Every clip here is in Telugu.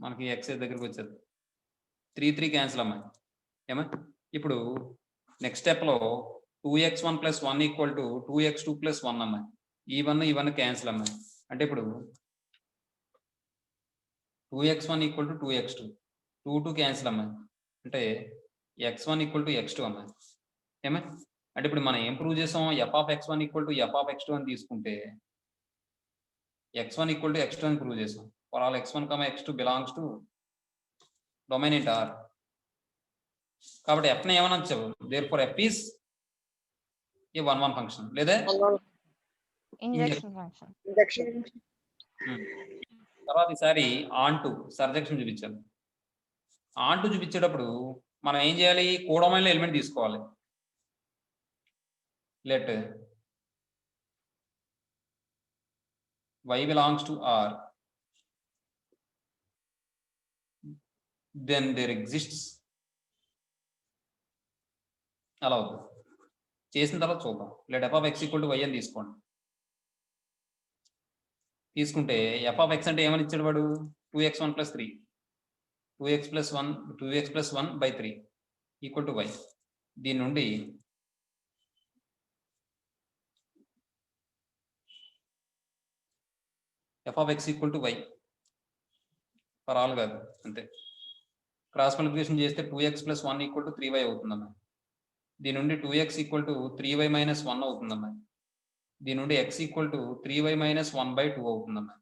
మనకి x దగ్గరికి వచ్చేది 3 క్యాన్సిల్ అమ్మా ఏమా ఇప్పుడు నెక్స్ట్ స్టెప్ లో 2x1 + 1 = 2x2 + 1 అమ్మా ఇవన్నీ క్యాన్సిల్ అమ్మా అంటే ఇప్పుడు 2x1 = 2x2 2 క్యాన్సిల్ అమ్మా అంటే x1 = x2 అమ్మా ఏమా అంటే ఇప్పుడు మనం ఏం ప్రూవ్ చేసాం f(x1 = f(x2) అని తీసుకుంటే x1 = x2 అని ప్రూవ్ చేసాం for all x1, x2 belongs to domain in R కాబట్టి f ని ఏమనొచ్చు therefore f is a 1 function లేదా ఇంజెక్షన్ ఫంక్షన్ తర్వాత ఈసారి ఆన్ టు సర్జెక్షన్ చూపించాలి ఆన్ టు చూపించేటప్పుడు మనం ఏం చేయాలి కోడొమైన్ లో ఎలిమెంట్ తీసుకోవాలి let y belongs to R then there exists అలా అవుతుంది చేసిన తర్వాత చూద్దాం లెట్ f(x) = y అని తీసుకోండి తీసుకుంటే f(x) అంటే ఏమని ఇచ్చాడు వాడు 2x1 + 3 2x + 1/3 = y దీని నుండి f(x) = y ఫర్ ఆల్ కాదు అంతే క్రాస్ మల్టిప్లికేషన్ చేస్తే 2x + 1 = 3y అవుతుందమ్మా దీని నుండి 2x = 3y - 1 అవుతుందమ్మా దీని నుండి x = 3y - 1/2 అవుతుందమ్మా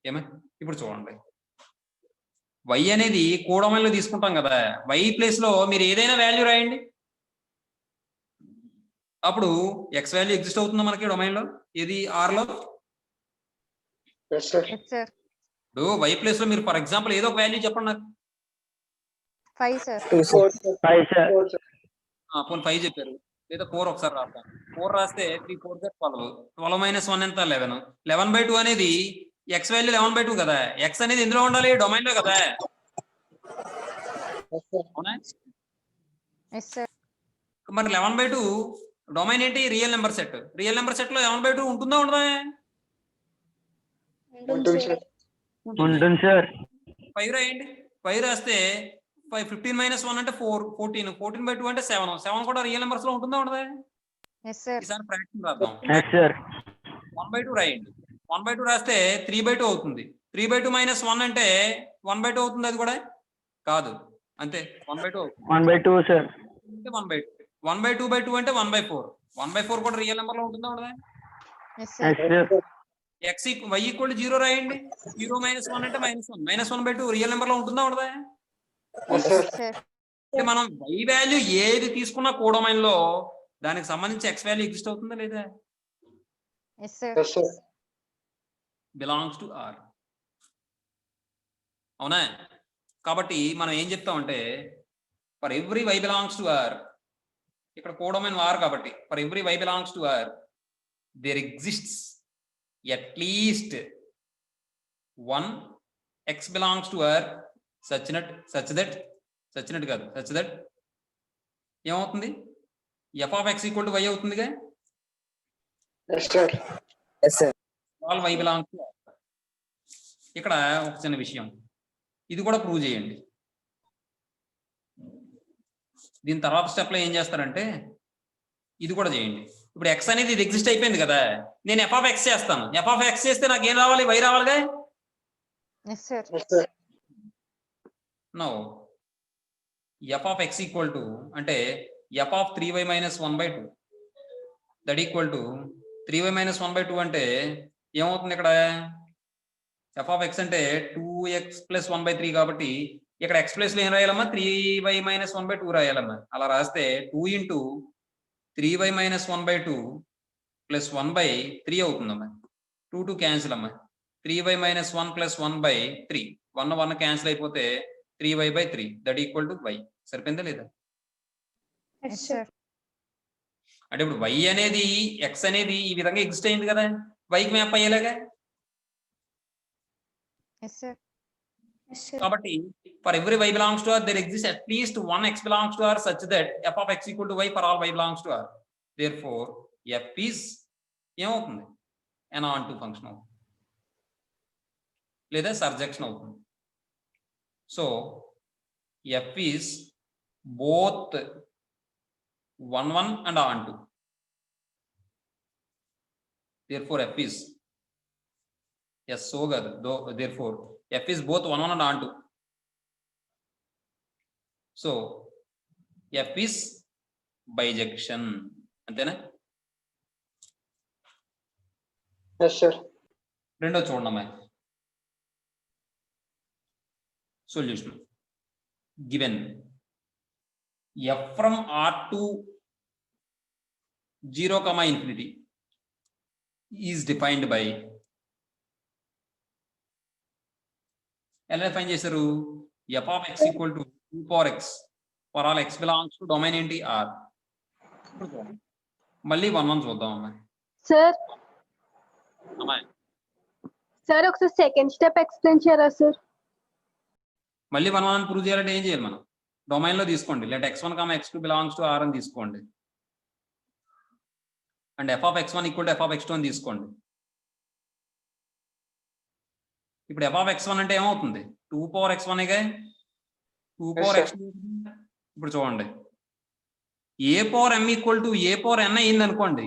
ఏమా ఇప్పుడు చూడండి y అనేది కోడొమైన్ లో తీసుకుంటాం కదా y ప్లేస్ లో మీరు ఏదైనా వాల్యూ రాయండి అప్పుడు x వాల్యూ ఎగ్జిస్ట్ అవుతుందా మనకి డొమైన్ లో ఇది R లో ఇప్పుడు y ప్లేస్ లో మీరు ఫర్ ఎగ్జాంపుల్ ఏదో ఒక వాల్యూ చెప్పండి నాకు 5 సార్ 5 చెప్పారు లేదా 4 ఒకసారి రాద్దాం 4 రాస్తే 3 4 12 12 - 1 ఎంత 11 11/2 అనేది x వాల్యూ 11/2 కదా x అనేది ఎందులో ఉండాలి డొమైన్ లో కదా అవునా మరి 11/2 డొమైన్ ఏంటి రియల్ నెంబర్ సెట్ లో 11/2 ఉంటుందా ఉండదా ఉంటుంది సార్ 5 రాయండి 5 రాస్తే 15 - 1 అంటే 4 14 14/2 అంటే 7 కూడా రియల్ నెంబర్స్ లో ఉంటుందా ఉండదా ఈసారి ప్రాక్టీస్ రాద్దాం 1/2 రాయండి 1/2 రాస్తే 3/2 అవుతుంది 3/2 - 1 అంటే 1/2 అవుతుంది అది కూడా కాదు అంతే 1/2 అవుతుంది 1/2 సార్ అంటే 1/2 1/2/2 అంటే 1/4 1/4 కూడా రియల్ నెంబర్ లో ఉంటుందా ఉండదా x y = 0 రాయండి 0 - 1 అంటే -1 1/2 రియల్ నెంబర్ లో ఉంటుందా ఉండదా అంటే మనం y వాల్యూ ఏది తీసుకున్నా కోడొమైన్ లో దానికి సంబంధించి x వాల్యూ ఎగ్జిస్ట్ అవుతుందా లేదా బిలాంగ్స్ టు R అవునా కాబట్టి మనం ఏం చెప్తామంటే for every y belongs to R ఇక్కడ కోడొమైన్ R కాబట్టి for every y belongs to R there exists at least one x belongs to R such that ఏమవుతుంది f(x) = y అవుతుందిగా all y belongs to R ఇక్కడ ఒక చిన్న విషయం ఇది కూడా ప్రూవ్ చేయండి దీని తర్వాత స్టెప్ లో ఏం చేస్తారంటే ఇది కూడా చేయండి ఇప్పుడు x అనేది ఇది ఎగ్జిస్ట్ అయిపోయింది కదా నేను f(x) చేస్తాను f(x) చేస్తే నాకు ఏం రావాలి y రావాలిగా నో f(x) = అంటే f(3y - 1/2) that equal to 3y - 1/2 అంటే ఏమవుతుంది ఇక్కడ f(x) అంటే 2x + 1/3 కాబట్టి ఇక్కడ x ప్లేస్ లో ఏం రాయాలమ్మా 3y - 1/2 రాయాలమ్మా అలా రాస్తే 2 × 3y - 1/2 + 1/3 అవుతుందమ్మా 2 క్యాన్సిల్ అమ్మా 3y - 1 + 1/3 1 క్యాన్సిల్ అయిపోతే 3y/3 that equal to y సరిపోయిందా లేదా అంటే ఇప్పుడు y అనేది x అనేది ఈ విధంగా ఎగ్జిస్ట్ అయింది కదా y కి మ్యాప్ అయ్యేలాగా కాబట్టి for every y belongs to R there exists at least one x belongs to R such that f(x) = y for all y belongs to R therefore f is ఏమవుతుంది an onto ఫంక్షన్ అవుతుంది లేదా సర్జెక్షన్ అవుతుంది So f is both 1 1 and onto. Therefore f is yes so good though, therefore f is both 1 1 and onto. So f is bijection అంతేనా? Yes, sir. రెండో చూడండి అమ్మాయి. Solution given f from R to 0, infinity is defined by ఎలా డిఫైన్ చేశారు? f of x equal to 2 power x for all x belongs to domain ఏంటి R. మళ్ళీ 1 1 చూద్దాం అమ్మాయి. సార్ అమ్మాయి సార్ ఒకసారి సెకండ్ స్టెప్ ఎక్స్ప్లెయిన్ చేయరా సార్? మళ్ళీ 1 1 ప్రూవ్ చేయాలంటే ఏం చేయాలి మనం? డొమైన్ లో తీసుకోండి. Let x1, x2 belongs to R అని తీసుకోండి. And f of x1 equal to f of x2 అని తీసుకోండి. ఇప్పుడు f of x1 అంటే ఏమవుతుంది? 2 power x1 గా 2 power Yes, x2. ఇప్పుడు చూడండి a power m equal to a power n అయింది అనుకోండి.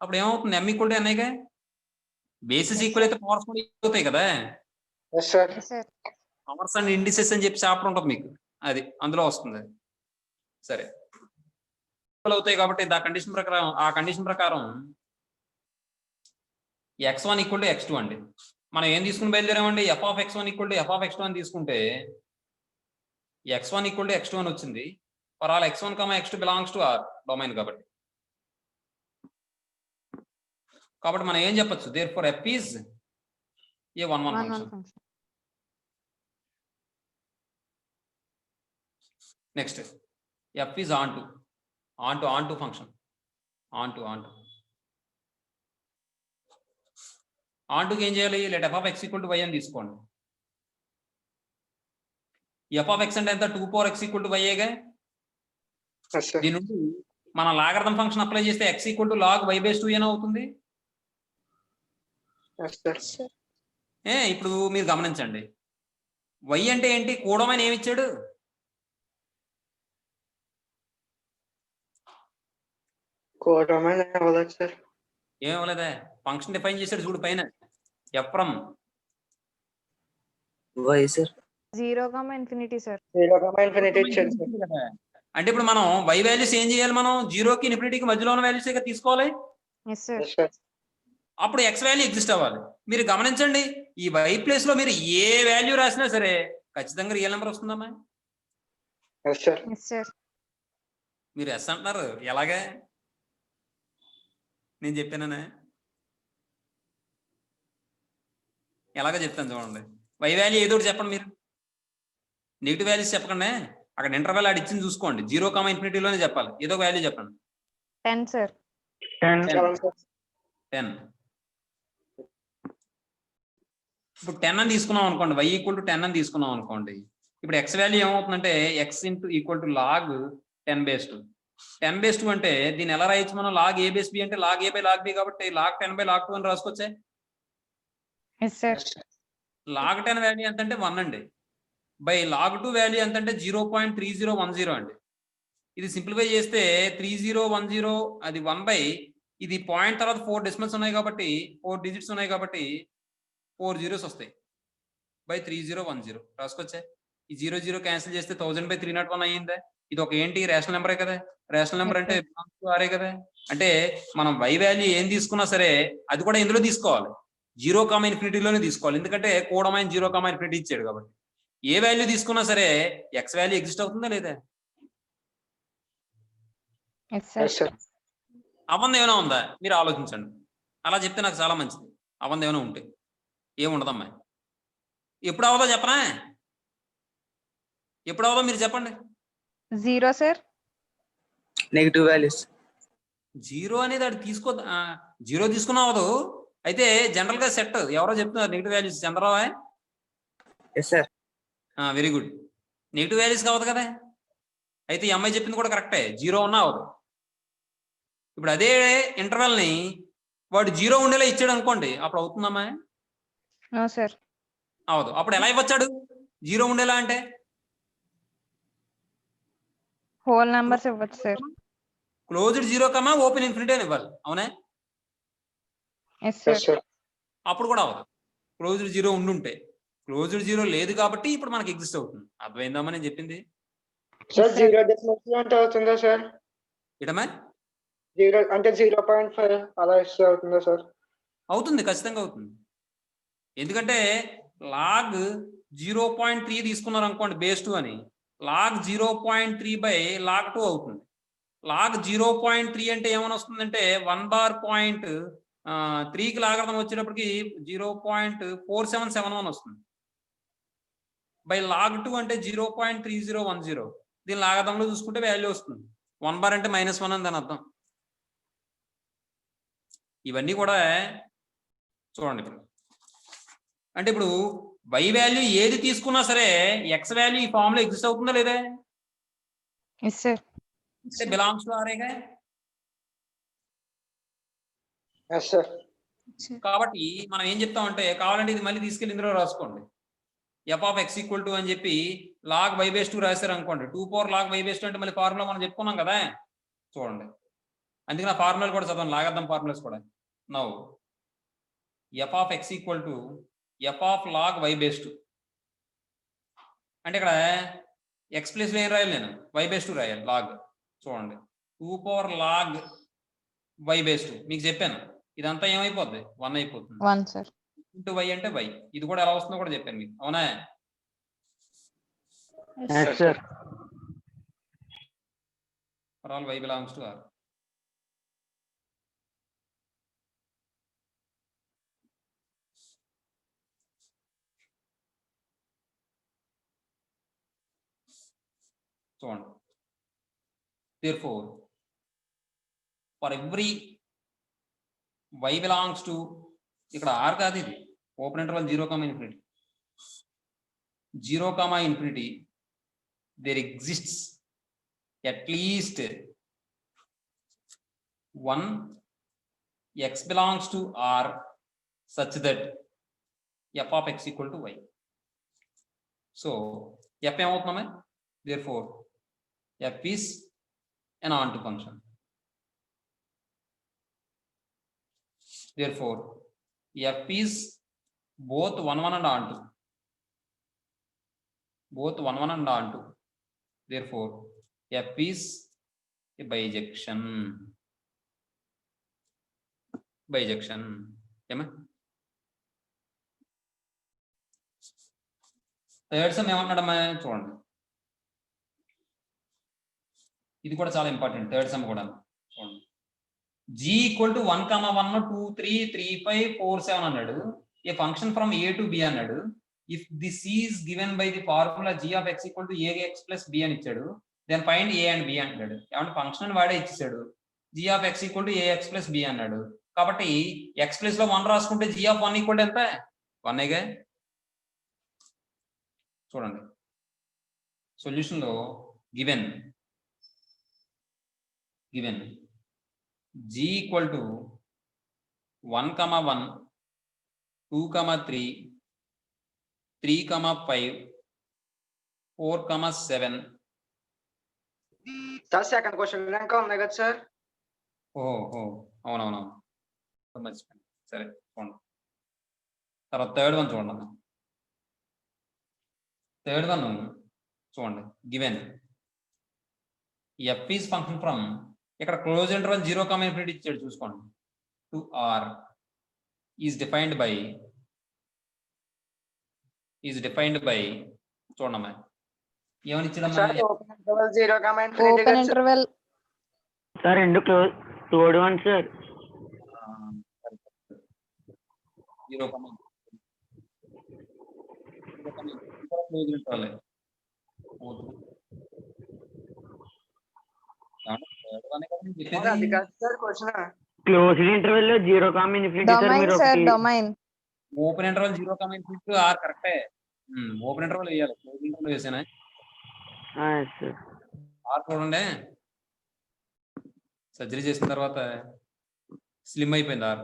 అప్పుడు ఏమవుతుంది? m ఈక్వల్ టు n గా బేసిస్ ఈక్వల్ అయితే పవర్స్ కూడా అవుతాయి కదా. Yes, sir. Yes, sir. Powers and indices అని చెప్పి చాప్టర్ ఉంటుంది మీకు, అది అందులో వస్తుంది. సరే అవుతాయి కాబట్టి ఆ కండిషన్ ప్రకారం x1 ఈక్వల్ టు x2 అండి. మనం ఏం తీసుకుని బయలుదేరామండి? f of x1 equal to f of x2 అని తీసుకుంటే x1 ఈక్వల్ టు x2 అని వచ్చింది. For all x1, x2 belongs to R domain కాబట్టి మనం ఏం చెప్పొచ్చు? Therefore f is a 1 1 1 function. 1 function. Next f is onto function. ontoకి ఏం చేయాలి? Let f of x equal to y అని తీసుకోండి. f of x అంటే ఎంత? 2 power x equal to y గా. Yes, sir. దీని నుండి మన లాగరిథం ఫంక్షన్ అప్లై చేస్తే x equal to log y base 2 అవుతుంది. Yes, sir. ఇప్పుడు మీరు గమనించండి, y అంటే ఏంటి? కూడమని ఏమి ఇచ్చాడు? Codomain అవ్వదు సార్. ఏమి ఇవ్వలేదా? ఫంక్షన్ డిఫైన్ చేశాడు చూడు పైన, f from y sir 0, infinity, sir. 0, infinity ఇచ్చాడు సార్. అంటే ఇప్పుడు మనం y వాల్యూస్ ఏం చేయాలి? మనం 0కి ఇన్ఫినిటీకి మధ్యలో ఉన్న వాల్యూస్ తీసుకోవాలి. Yes, sir. Yes, sir. అప్పుడు x వాల్యూ ఎగ్జిస్ట్ అవ్వాలి. మీరు గమనించండి, ఈ y ప్లేస్ లో మీరు ఏ వాల్యూ రాసినా సరే ఖచ్చితంగా రియల్ నెంబర్ వస్తుందమ్మా. Yes, sir. Yes, sir. మీరు ఎస్ అంటున్నారు, ఎలాగే? నేను చెప్పాననే ఎలాగో చెప్తాను చూడండి. y వాల్యూ ఏదో ఒకటి చెప్పండి. మీరు నెగిటివ్ వాల్యూస్ చెప్పకండి, అక్కడ ఇంటర్వెల్ ఆడి ఇచ్చింది చూసుకోండి. 0, ఇన్ఫినిటీలోనే చెప్పాలి. ఏదో ఒక వాల్యూ చెప్పండి. 10, sir. 10. 7, sir. 10. ఇప్పుడు 10 అని తీసుకున్నాం అనుకోండి, y ఈక్వల్ టు 10 అని తీసుకున్నాం అనుకోండి. ఇప్పుడు x వాల్యూ ఏమవుతుందంటే x equal to log 10 base 2. 10 base 2 అంటే దీన్ని ఎలా రాయొచ్చు మనం? log a బేస్ b అంటే log a by log b కాబట్టి log 10 బై log 2 అని రాసుకోవచ్చే. Yes, sir. log 10 వాల్యూ ఎంత అంటే 1 అండి. బై log 2 వాల్యూ ఎంత అంటే 0.3010 అండి. ఇది సింప్లిఫై చేస్తే 3010 అది 1 బై ఇది పాయింట్ తర్వాత 4 డెసిమల్స్ ఉన్నాయి కాబట్టి 4 డిజిట్స్ ఉన్నాయి కాబట్టి 4 జీరోస్ వస్తాయి బై 3010 రాసుకోవచ్చా? ఈ 0 క్యాన్సిల్ చేస్తే 1000/301 అయ్యిందా? ఇది ఒక ఏంటి? రేషనల్ నెంబరే కదా. రేషనల్ నెంబర్ అంటే ఆరే కదా. అంటే మనం y వాల్యూ ఏం తీసుకున్నా సరే అది కూడా ఇందులో తీసుకోవాలి, 0, ఇన్ఫినిటీలోనే తీసుకోవాలి. ఎందుకంటే కోడమైన 0, ఇన్ఫినిటీ ఇచ్చాడు కాబట్టి. ఏ వాల్యూ తీసుకున్నా సరే x వాల్యూ ఎగ్జిస్ట్ అవుతుందా లేదా? Yes, sir. Yes, sir. అవ్వంది ఏమైనా ఉందా? మీరు ఆలోచించండి. అలా చెప్తే నాకు చాలా మంచిది. అవ్వంది ఏమైనా ఉంటే ఏముండదమ్మా. ఎప్పుడు అవదో చెప్పనా? ఎప్పుడు అవదో మీరు చెప్పండి. 0, sir. నెగిటివ్ వాల్యూస్ 0 అనేది అది 0 తీసుకున్నా అవదు. అయితే జనరల్ గా సెట్ ఎవరో చెప్తున్నారు నెగిటివ్ వాల్యూస్, చంద్రరావా? Yes sir. Very good. Negative values కావదు కదా. అయితే ఈ అమ్మాయి చెప్పింది కూడా కరెక్టే, 0 ఉన్నా అవదు. ఇప్పుడు అదే ఇంటర్వెల్ ని వాడు 0 ఉండేలా ఇచ్చాడు అనుకోండి, అప్పుడు అవుతుందమ్మా? No, sir. అవదు. అప్పుడు ఎలా ఇవ్వచ్చాడు? జీరో ఉండేలా అంటే హోల్ నెంబర్స్ ఇవ్వచ్చు sir. Closed zero comma open infinity అని ఇవ్వాలి. అవునా? Yes sir. Yes sir. అప్పుడు కూడా అవ్వదు. క్లోజ్డ్ జీరో ఉండుంటే. క్లోజ్డ్ జీరో లేదు కాబట్టి ఇప్పుడు మనకి ఎగ్జిస్ట్ అవుతుంది. అర్థమైందమ్మా నేను చెప్పింది? సార్ జీరో డెసిమల్ అంటే అవుతుందా సార్? ఇటమా జీరో అంటే 0.5 అలా ఇస్తే అవుతుందా సార్? అవుతుంది, ఖచ్చితంగా అవుతుంది. ఎందుకంటే లాగ్ 0.3 తీసుకున్నారు అనుకోండి బేస్ 2 అని, లాగ్ 0.3 బై లాగ్ 2 అవుతుంది. లాగ్ 0.3 అంటే ఏమని వస్తుందంటే 1/.3కి లాగడం వచ్చేటప్పటికి 0.4771 వస్తుంది. బై లాగ్ 2 అంటే 0.3010. దీని లాగదంలో చూసుకుంటే వాల్యూ వస్తుంది. 1 బార్ అంటే -1 అని దాని అర్థం. ఇవన్నీ కూడా చూడండి. ఇప్పుడు అంటే ఇప్పుడు y వాల్యూ ఏది తీసుకున్నా సరే x వాల్యూ ఈ ఫామ్ లో ఎగ్జిస్ట్ అవుతుందా లేదా? Yes sir. అంటే బిలాంగ్స్ టు ఆరేగా. Yes sir. కాబట్టి మనం ఏం చెప్తామంటే కావాలంటే ఇది మళ్ళీ తీసుకెళ్ళి ఇందులో రాసుకోండి. f(x) = అని చెప్పి log y/2 రాశారు అనుకోండి. 2 power log y/2 అంటే మళ్ళీ ఫార్ములా మనం చెప్పుకున్నాం కదా. చూడండి, అందుకే నా ఫార్ములాలు కూడా చదవండి, లాగర్థం ఫార్ములాస్ కూడా. Now f(x) = f of log y/2 అంటే ఇక్కడ x ప్లేస్ లో ఏం రాయాలి నేను? y/2 రాయాలి. లాగ్ చూడండి 2 power log y/2 మీకు చెప్పాను. ఇదంతా ఏమైపోద్ది? 1 అయిపోతుంది. 1 సార్. ఇంటూ y అంటే y. ఇది కూడా ఎలా వస్తుందో కూడా చెప్పాను మీకు. అవునా? Yes, sir. For all y belongs to R. చూడండి. Therefore, for every y belongs to ఇక్కడ R కాదు, ఇది open interval 0, ∞. 0, ∞ there exists at least one x belongs to R such that f of x = y. So f ఏమవుతుందమ్మా? Therefore f is an onto function. Therefore f is both 1 and onto. Both 1 and onto. Therefore f is a bijection. Bijection. ఏమా? థర్డ్ సమ్ ఏమన్నాడమ్మా చూడండి. ఇది కూడా చాలా ఇంపార్టెంట్. థర్డ్ సమ్ కూడా చూడండి. g = 1, 1, 2, 3, 3, 5, 4, 7 అన్నాడు. A function from a to b అన్నాడు. If this is given by the formula g of x = ax + b అని ఇచ్చాడు. Then find a and b అంటాడు. ఏమంటే ఫంక్షన్ అని వాడే ఇచ్చేసాడు. g of x = ax + b అన్నాడు. కాబట్టి x ప్లేస్ లో 1 రాసుకుంటే g of 1 = ఎంత? 1గా. చూడండి సొల్యూషన్ లో given g = 1, 1, 2, 3, 3, 5, 4, 7. Sir second question ఇంకా ఉన్నాయి కదా సార్? ఓహో అవునవును మర్చిపోయాను. సరే చూడండి. తర్వాత థర్డ్ వన్ చూడండి. థర్డ్ వన్ చూడండి. Given f is function from ఇక్కడ క్లోజ్ ఇంటర్వల్ 0, ∞ ఇచ్చాడు చూసుకోండి. టు r is defined by చూడమ్మా ఏమని ఇచ్చాడమ్మా? Sir open interval 0, open interval sir రెండు close one sir. 0, close interval. అది కాదు సార్ క్వశ్చన్. క్లోజ్డ్ ఇంటర్వెల్ లో 0, ∞ సార్ డొమైన్ మీరు సార్. ఒకటి డొమైన్ ఓపెన్ ఇంటర్వల్ 0, ∞ ఆర్ కరెక్టే. ఓపెన్ ఇంటర్వల్ వేయాలి. Close interval వేసానా? సార్ ఆర్ చూడండి. సర్జరీ చేసిన తర్వాత స్లిమ్ అయిపోయింది ఆర్.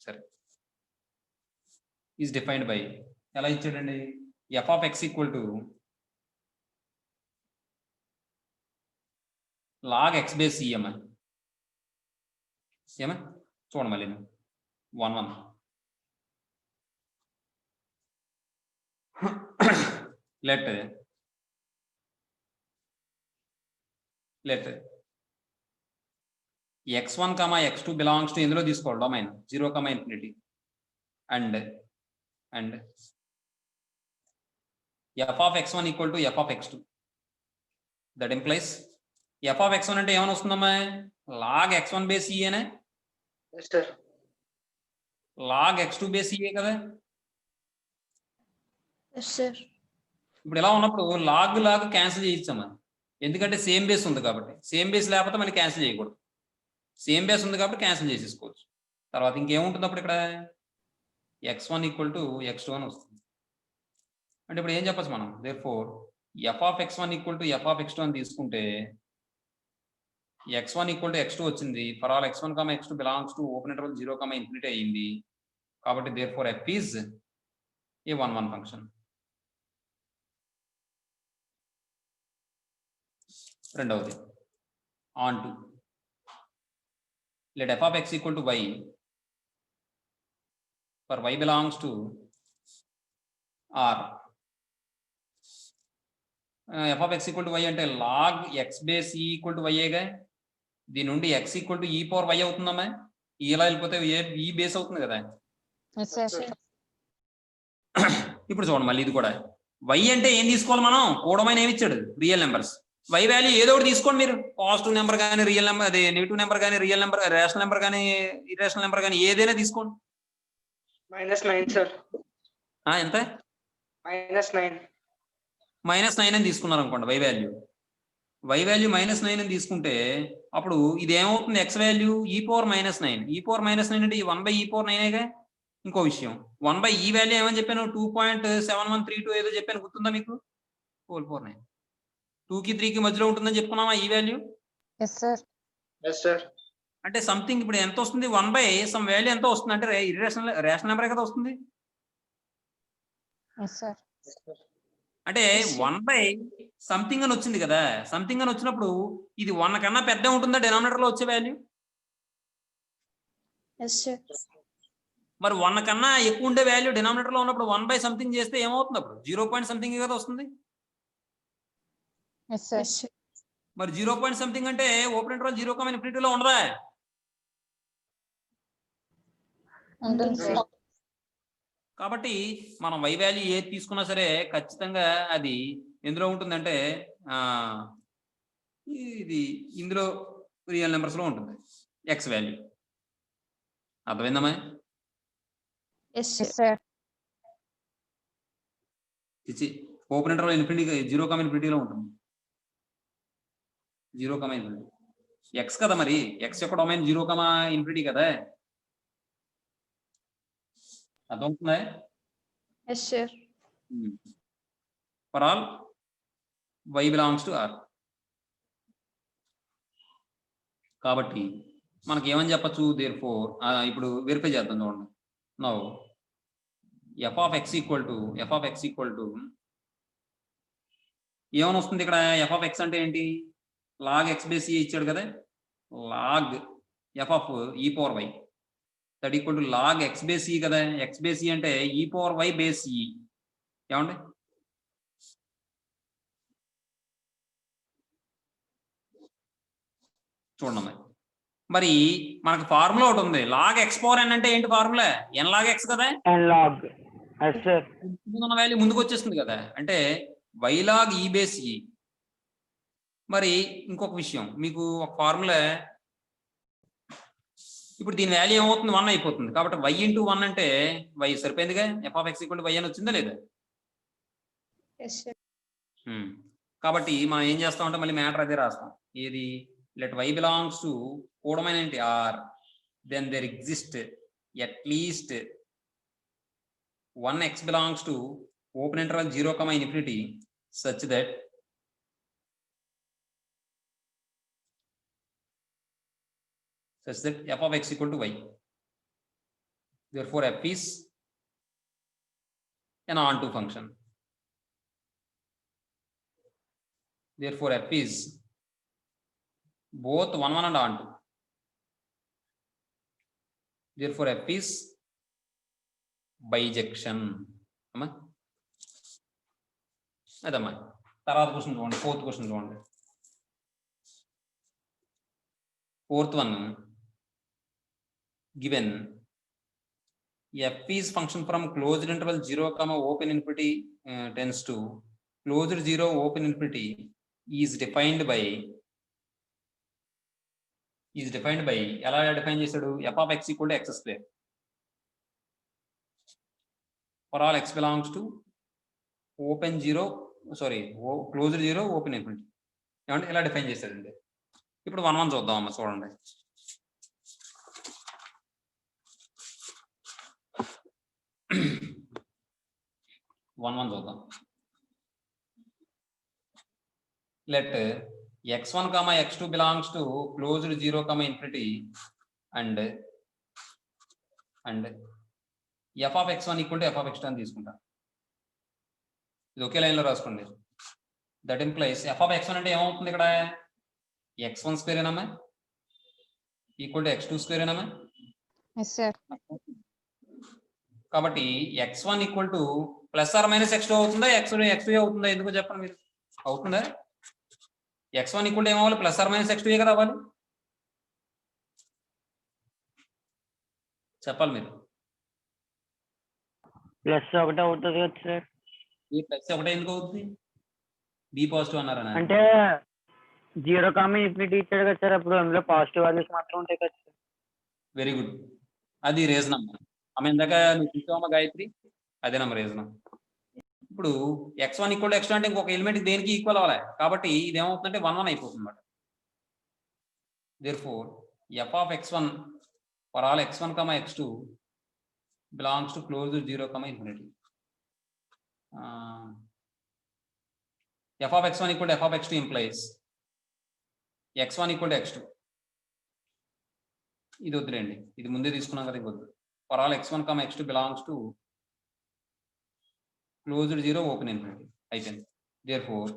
సరే ఈజ్ డిఫైన్డ్ బై ఎలా ఇచ్చాడండి? f of x equal to log x base c ఏమా చూడండి మళ్ళీ 1 1 let x1 comma x2 belongs to ఇందులో తీసుకోవాలి domain 0 comma infinity and f of x1 equal to f of x2. That implies f of x1 అంటే ఏమని వస్తుందమ్మా log x1 base e అనే Yes, sir. log x2 base e కదా. Yes, sir. ఇప్పుడు ఇలా ఉన్నప్పుడు లాగ్ క్యాన్సిల్ చేయొచ్చమ్మా, ఎందుకంటే సేమ్ బేస్ ఉంది కాబట్టి. సేమ్ బేస్ లేకపోతే మళ్ళీ క్యాన్సిల్ చేయకూడదు. సేమ్ బేస్ ఉంది కాబట్టి క్యాన్సిల్ చేసేసుకోవచ్చు. తర్వాత ఇంకేముంటుంది అప్పుడు ఇక్కడ x1 ఈక్వల్ టు x2 అని వస్తుంది. అంటే ఇప్పుడు ఏం చెప్పచ్చు మనం, therefore f of x1 equal to f of x2 అని తీసుకుంటే x1 ఈక్వల్ టు x2 వచ్చింది. For all x1 comma x2 belongs to open interval 0 comma infinity అయ్యింది. కాబట్టి therefore f is a 1 1 function. రెండవది onto let f of x equal to y for y belongs to r. f of x equal to y అంటే log x base e equal to y గా, దీని నుండి x equal to e power y అవుతుందమ్మా. ఇలా వెళ్ళిపోతే e బేస్ అవుతుంది కదా. Yes, sir. ఇప్పుడు చూడండి మళ్ళీ ఇది కూడా y అంటే ఏం తీసుకోవాలి మనం, కూడమైన ఏమి ఇచ్చాడు, రియల్ నెంబర్స్. y వాల్యూ ఏదో ఒకటి తీసుకోండి మీరు, పాజిటివ్ నెంబర్ కానీ రియల్ నెంబర్, అదే నెగిటివ్ నెంబర్ కానీ రియల్ నెంబర్, రేషనల్ నెంబర్ కానీ ఇరేషనల్ నెంబర్ కానీ ఏదైనా తీసుకోండి. -9, sir. ఎంత -9. -9 అని తీసుకున్నారు అనుకోండి y వాల్యూ -9 అని తీసుకుంటే అప్పుడు ఇది ఏమవుతుంది, x value e power -9. e power -9 అంటే ఈ 1/e⁴ ఇంకో విషయం 1/e వాల్యూ ఏమని చెప్పాను, 2.7132 ఏదో చెప్పాను, గుర్తుందా మీకు? 449 2కి 3కి మధ్యలో ఉంటుందని చెప్పుకున్నామా ఈ value. Yes, sir. Yes, sir. అంటే సంథింగ్ ఇప్పుడు ఎంత వస్తుంది, 1/some వాల్యూ ఎంత వస్తుంది అంటే రేషనల్ నెంబర్ కదా వస్తుంది. Yes, sir. అంటే 1/something అని వచ్చింది కదా. సంథింగ్ అని వచ్చినప్పుడు ఇది 1 కన్నా పెద్ద ఉంటుందా డినామినేటర్ లో వచ్చే వాల్యూ? Yes, sir. మరి 1 కన్నా ఎక్కువ ఉండే వాల్యూ డినామినేటర్ లో ఉన్నప్పుడు 1/something చేస్తే ఏమవుతుంది, అప్పుడు 0.something కదా వస్తుంది. Yes, sir. Yes, sir. మరి 0.something అంటే ఓపెన్ ఇంటర్వల్ 0 కామా ఇన్ఫినిటీలో ఉండదా? ఉంటుంది, sir. కాబట్టి మనం y వాల్యూ ఏది తీసుకున్నా సరే ఖచ్చితంగా అది ఎందులో ఉంటుందంటే ఇది ఇందులో రియల్ నెంబర్స్ లో ఉంటుంది x వాల్యూ. అర్థమైందమ్మా? Yes, Yes, sir. sir. ఇచ్చి ఓపెన్ ఇంటర్వల్ ఇన్ఫినిటీ 0 కామా ఇన్ఫినిటీలో ఉంటుంది. 0 కామా ఇన్ఫినిటీ x కదా, మరి x యొక్క డొమైన్ 0 కామా ఇన్ఫినిటీ కదా. అర్థమవుతుందా? Yes, sir. For all y belongs to r. కాబట్టి మనకి ఏమని చెప్పచ్చు, దేర్ఫోర్ ఇప్పుడు వెరిఫై చేద్దాం చూడండి. Now f of x equal to ఏమని వస్తుంది ఇక్కడ, f of x అంటే ఏంటి, log x బేస్ e ఇచ్చాడు కదా, log f of e power y that equal to log x base e కదా. x బేస్ e అంటే e power y base e. ఏమండి చూడండి, మరి మనకు ఫార్ములా ఒకటి ఉంది, log x పవర్ n అంటే ఏంటి ఫార్ములా, n log x కదా. and log. Yes, sir. ఉన్న వాల్యూ ముందుకు వచ్చేస్తుంది కదా, అంటే y log e base e. మరి ఇంకొక విషయం, మీకు ఒక ఫార్ములా, ఇప్పుడు దీని వాల్యూ ఏమవుతుంది, 1 అయిపోతుంది. కాబట్టి y ఇంటూ 1 అంటే y సరిపోయిందిగా, f of x equal to y అని వచ్చిందా లేదా? Yes, sir. కాబట్టి మనం ఏం చేస్తామంటే మళ్ళీ మ్యాటర్ అదే రాస్తాం, ఏది, లెట్ y బిలాంగ్స్ టు కూడమైన ఏంటి r, then there exist at least 1 x belongs to open interval 0 comma infinity such that f of x equal to y. Therefore f is an onto function. therefore f is both 1 1 and onto, therefore f is bijection. అమ్మా అదమ్మా తర్వాత క్వశ్చన్ చూడండి, ఫోర్త్ క్వశ్చన్ చూడండి. Fourth one, given f is function from closed interval 0 comma open infinity tends to closed 0 open infinity is defined by ఎలా డిఫైన్ చేశాడు? f of x equal to x square for all x belongs to open 0 closed 0 open infinity. ఏమంటే ఎలా డిఫైన్ చేశాడండి? ఇప్పుడు 1 1 చూద్దాం అమ్మ, చూడండి. వన్ చూద్దాం. let x1 comma x2 belongs to closed 0 comma infinity and f of x1 equal to f of x2 అని తీసుకుంటా. ఇది ఒకే లైన్లో రాసుకోండి. That implies f of x1 అంటే ఏమవుతుంది ఇక్కడ? x1 స్క్వేర్ ఏనమ్మా ఈక్వల్ టు x2 స్క్వేర్ ఏనమ్మా. Yes, sir. కాబట్టి x1 equal to plus or minus x2 అవుతుందా, x2 అవుతుందా? ఎందుకు చెప్పండి మీరు. అవుతుందా? x1 ఈక్వల్ టు ఏమవ్వాలి? ప్లస్ ఆర్ మైనస్ x2 కదా అవ్వాలి. చెప్పాలి మీరు. ప్లస్ ఒకటి అవుతుంది కదా సార్. ఈ ప్లస్ ఒకటే ఎందుకు అవుతుంది? బి పాజిటివ్ అన్నారని. అంటే 0 కామా ఇన్ఫినిటీ ఇచ్చాడు కదా సార్, అప్పుడు అందులో పాజిటివ్ వాల్యూస్ మాత్రం ఉంటాయి కదా సార్. వెరీ గుడ్, అది రీజన్ అమ్మా. ఆమె ఇందాక నువ్వు చూసావమ్మా గాయత్రి, అదేనమ్మా రీజన్. ఇప్పుడు x1 ఈక్వల్ టు x2 అంటే ఇంకొక ఎలిమెంట్ దేనికి ఈక్వల్ అవ్వాలి, కాబట్టి ఇది ఏమవుతుందంటే 1 1 అయిపోతుంది అన్నమాట. therefore f of x1 for all x1 comma x2 belongs to closed 0 comma infinity. f of x1 equal to f of x2 implies x1 equal to x2. ఇది వద్దులేండి, ఇది ముందే తీసుకున్నాం కదా, ఇంకొద్దు. for all x1 comma x2 belongs to closed 0 open infinity అయిపోయింది. therefore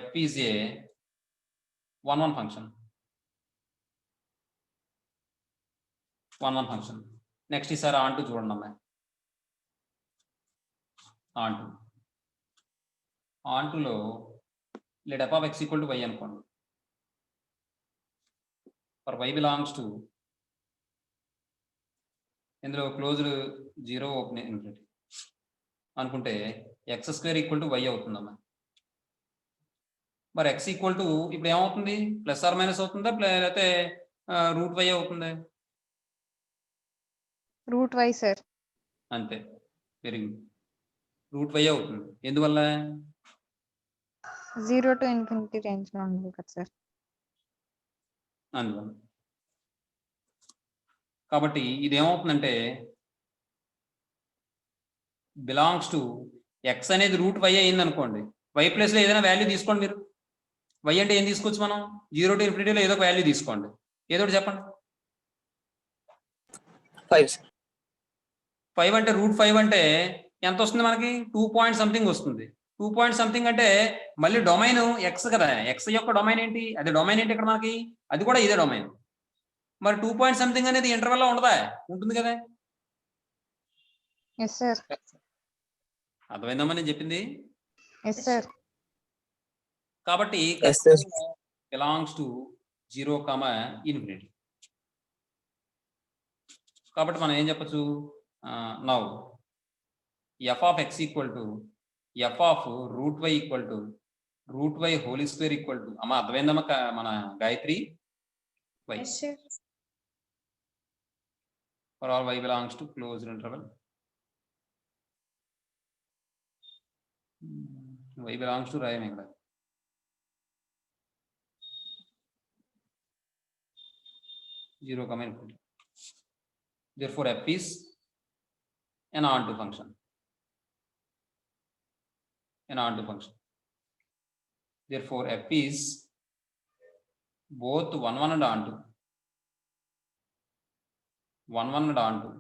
f is a 1 1 function. 1 1 function. Next ఈసారి ఆన్ టు చూడండి అమ్మాయి. ఆన్ టులో లెట్ f of x equal to y అనుకోండి. for y belongs to ఇందులో క్లోజ్డ్ 0 ఓపెన్ ఇన్ఫినిటీ అనుకుంటే x square equal to y అవుతుందమ్మా. మరి x ఈక్వల్ టు ఇప్పుడు ఏమవుతుంది? ప్లస్ ఆర్ మైనస్ అవుతుందా, లేకపోతే రూట్ y అవుతుందా? Root y, sir. అంతే, వెరీ గుడ్. రూట్ y అవుతుంది. ఎందువల్ల? 0 to infinity range లో ఉంది కదా సార్. అందువల్ల. కాబట్టి ఇది ఏమవుతుందంటే బిలాంగ్స్ టు x అనేది రూట్ y అయింది అనుకోండి. y ప్లస్ లో ఏదైనా వాల్యూ తీసుకోండి మీరు. y అంటే ఏం తీసుకోవచ్చు మనం? 0 టు ఇన్ఫినిటీలో ఏదో ఒక వాల్యూ తీసుకోండి. ఏదో ఒకటి చెప్పండి. 5. 5 అంటే రూట్ 5 అంటే ఎంత వస్తుంది మనకి? 2 పాయింట్ సంథింగ్ వస్తుంది. 2 పాయింట్ సంథింగ్ అంటే మళ్ళీ డొమైన్ x కదా, x యొక్క డొమైన్ ఏంటి? అది డొమైన్ ఏంటి ఇక్కడ మనకి? అది కూడా ఇదే డొమైన్. మరి 2 పాయింట్ సంథింగ్ అనేది ఇంటర్వెల్ లో ఉండదా? ఉంటుంది కదా. Yes, sir. అర్థమైందమ్మా నేను చెప్పింది? Yes, sir. కాబట్టి Yes, sir. Belongs to 0 comma infinity. కాబట్టి మనం ఏం చెప్పచ్చు? Now f of x equal to f of root y equal to root y whole square equal to, అమ్మా అర్థమైందమ్మా మన Gayatri? y Yes, sir. for all y belongs to closed interval y belongs to రాయమే ఇక్కడ. Zero comma infinity. therefore f is an onto function. therefore f is both 1 1 and onto. 1 1 and onto.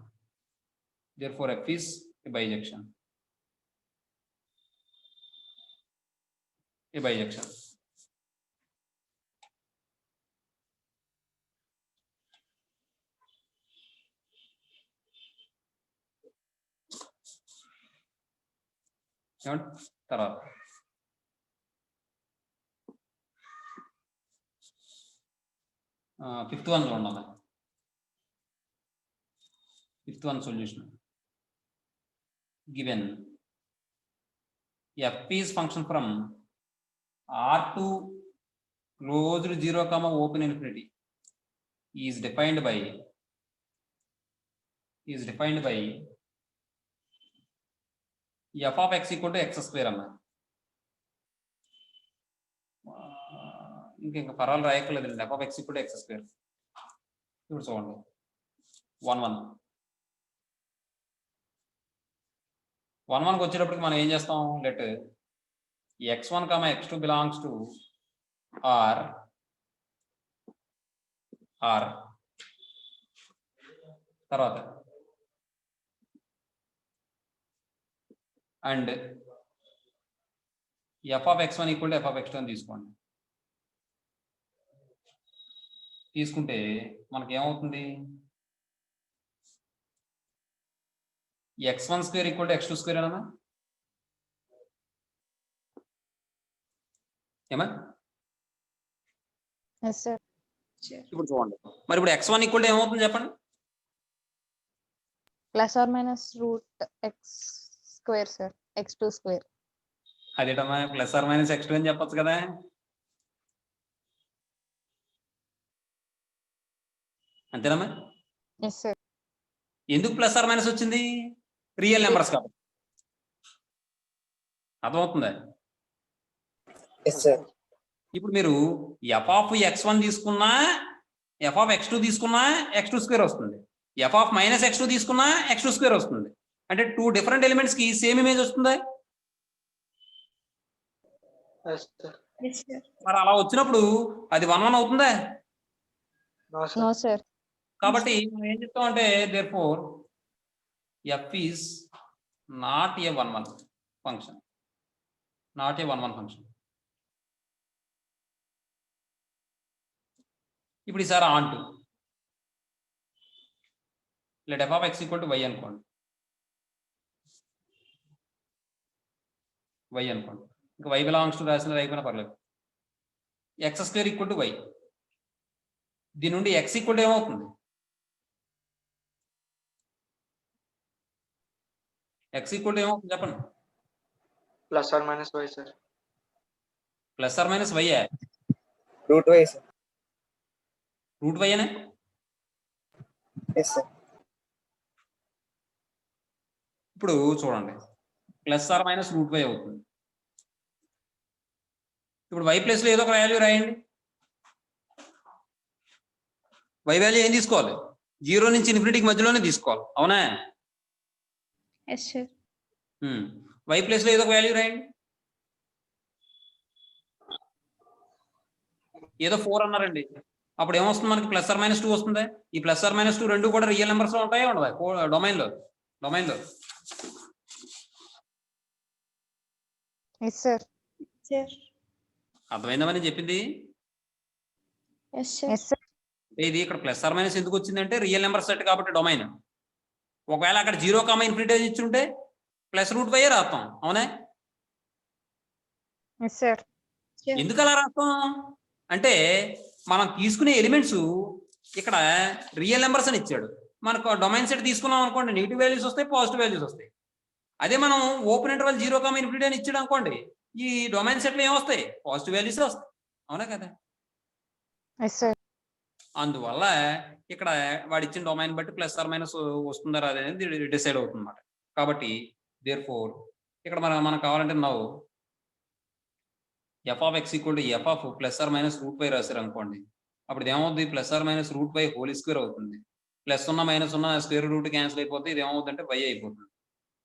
therefore f is a bijection. ఏమండి తర్వాత ఫిఫ్త్ వన్ చూడండి. Fifth one solution given f is function from R to closed 0 comma open infinity is defined by f of x equal to x square అన్న. ఇంకా పర్వాలు రాయక్కర్లేదండి. f of x equal to x square. ఇప్పుడు చూడండి 1 వచ్చేటప్పటికి మనం ఏం చేస్తాం, let x1 comma x2 belongs to R తర్వాత and f of x1 equal to f of x2 అని తీసుకోండి. తీసుకుంటే మనకి ఏమవుతుంది, x1 square equal to x2 square అన్నా ఏమా? Yes sir. ఇప్పుడు చూడండి మరి ఇప్పుడు x1 ఈక్వల్ టు ఏమవుతుంది చెప్పండి. Plus or minus root x square sir, x2 square. అదేటమ్మా ప్లస్ ఆర్ మైనస్ x2 అని చెప్పొచ్చు కదా. అంతేనమ్మా? Yes sir. ఎందుకు ప్లస్ ఆర్ మైనస్ వచ్చింది? రియల్ నెంబర్స్ కాబట్టి. అర్థమవుతుందా? Yes, sir. ఇప్పుడు మీరు f of x1 తీసుకున్నా f of x2 తీసుకున్నా x2 స్క్వేర్ వస్తుంది, f of మైనస్ x2 తీసుకున్నా x2 స్క్వేర్ వస్తుంది. అంటే 2 డిఫరెంట్ ఎలిమెంట్స్ కి సేమ్ ఇమేజ్ వస్తుందా? Yes, sir. మరి అలా వచ్చినప్పుడు అది 1 అవుతుందా? No, sir. No sir. కాబట్టి మనం ఏం చెప్తాం అంటే therefore f is not a 1 function, not a 1 function. ఇప్పుడు ఈసారి on to let f of x equal to y అనుకోండి. ఇంకా y బిలాంగ్స్ టు రాసిన అయిపోయినా పర్లేదు. x square equal to y, దీని నుండి x ఈక్వల్ టు ఏమవుతుంది? x ఈక్వల్ టు ఏమవుతుంది చెప్పండి. Plus or minus y, sir. Plus or minus y, Root y, sir. Root y అనే. Yes, sir. ఇప్పుడు చూడండి plus or minus root y అవుతుంది. ఇప్పుడు y ప్లేస్ లో ఏదో ఒక వాల్యూ రాయండి. y వాల్యూ ఏం తీసుకోవాలి? 0 నుంచి ఇన్ఫినిటీకి మధ్యలోనే తీసుకోవాలి, అవునా? Yes sir. y ప్లేస్ లో ఏదో ఒక వాల్యూ రాయండి. ఏదో 4 అన్నారండి, అప్పుడు ఏమొస్తుంది మనకి? ప్లస్ ఆర్ మైనస్ 2 వస్తుంది. ఈ ప్లస్ ఆర్ మైనస్ 2 రెండు కూడా రియల్ నెంబర్స్ లో ఉంటాయా ఉండవా? డొమైన్ లో ఎస్ సార్. అర్థమైందని చెప్పింది. Yes sir. ఇది ఇక్కడ ప్లస్ ఆర్ మైనస్ ఎందుకు వచ్చిందంటే రియల్ నెంబర్ సెట్ కాబట్టి డొమైన్. ఒకవేళ అక్కడ 0 కామా ఇన్ఫినిటీ ఇచ్చుంటే ప్లస్ రూట్ y రాస్తాం, అవునా? Yes sir. ఎందుకు అలా రాస్తాం అంటే మనం తీసుకునే ఎలిమెంట్స్ ఇక్కడ రియల్ నెంబర్స్ అని ఇచ్చాడు. మనకు డొమైన్ సెట్ తీసుకున్నాం అనుకోండి, నెగిటివ్ వాల్యూస్ వస్తాయి, పాజిటివ్ వాల్యూస్ వస్తాయి. అదే మనం ఓపెన్ ఇంటర్వల్ 0 కామా ఇన్ఫినిటీ అని ఇచ్చాడు అనుకోండి, ఈ డొమైన్ సెట్ లో ఏమొస్తాయి? పాజిటివ్ వాల్యూస్ వస్తాయి, అవునా కదా? Yes sir. అందువల్ల ఇక్కడ వాడు ఇచ్చిన డొమైన్ బట్టి ప్లస్ ఆర్ మైనస్ వస్తుందా అనేది డిసైడ్ అవుతుంది అన్నమాట. కాబట్టి therefore ఇక్కడ మనకు కావాలంటే now f of x equal to f of plus or minus root y రాశారు అనుకోండి, అప్పుడు ఏమవుతుంది? Plus or minus root y whole square అవుతుంది. ప్లస్ ఉన్న మైనస్ ఉన్న స్క్వేర్ రూట్ క్యాన్సిల్ అయిపోతే ఇది ఏమవుతుంది అంటే y అయిపోతుంది.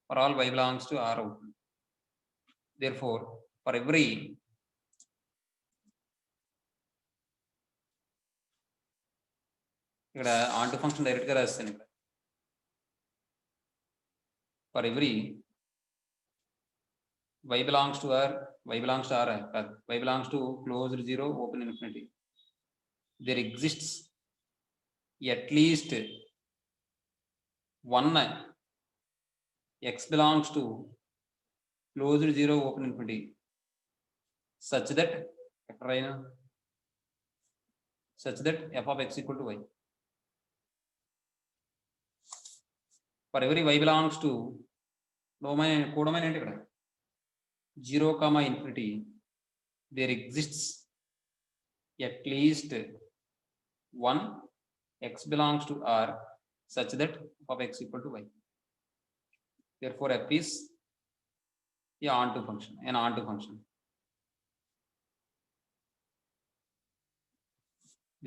For all y belongs to R అవుతుంది. therefore ఫర్ ఎవ్రీ ఇక్కడ ఆన్ టు ఫంక్షన్ డైరెక్ట్ గా రాస్తాను. ఇక్కడ for every y belongs to R కాదు, y belongs to closed 0 open infinity, there exists at least one x belongs to closed 0 open infinity such that f of x equal to y. For every y belongs to domain codomain ఏంటి ఇక్కడ 0, infinity, there exists at least one x belongs to R such that f of x equal to y. Therefore, f is an onto function.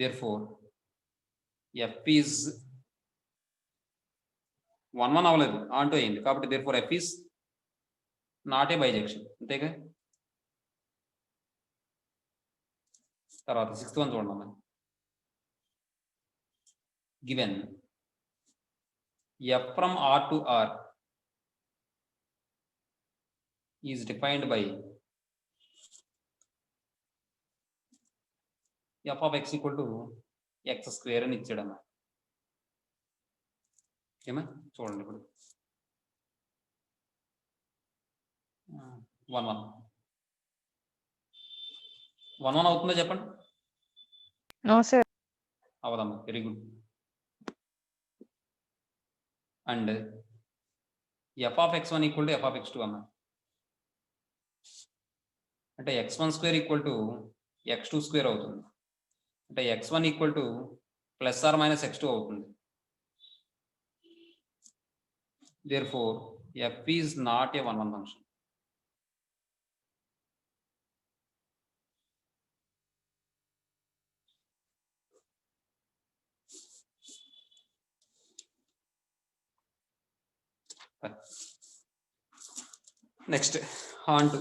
Therefore, f is 1 అవ్వలేదు onto అయింది కాబట్టి therefore f is not a bijection. అంతేగా. తర్వాత 6th one చూడండి. Given f from R to R is defined by f of x equal to x square అని ఇచ్చాడమ్మా. ఓకేమా చూడండి ఇప్పుడు 1 అవుతుందో చెప్పండి. No, sir. అవదమ్మా, very good. And f of x1 equal to f of x2 అమ్మా. అంటే x1 square equal to x2 square అవుతుంది. అంటే x1 equal to plus or minus x2 అవుతుంది. Therefore, f is not a 1 function. Next, on to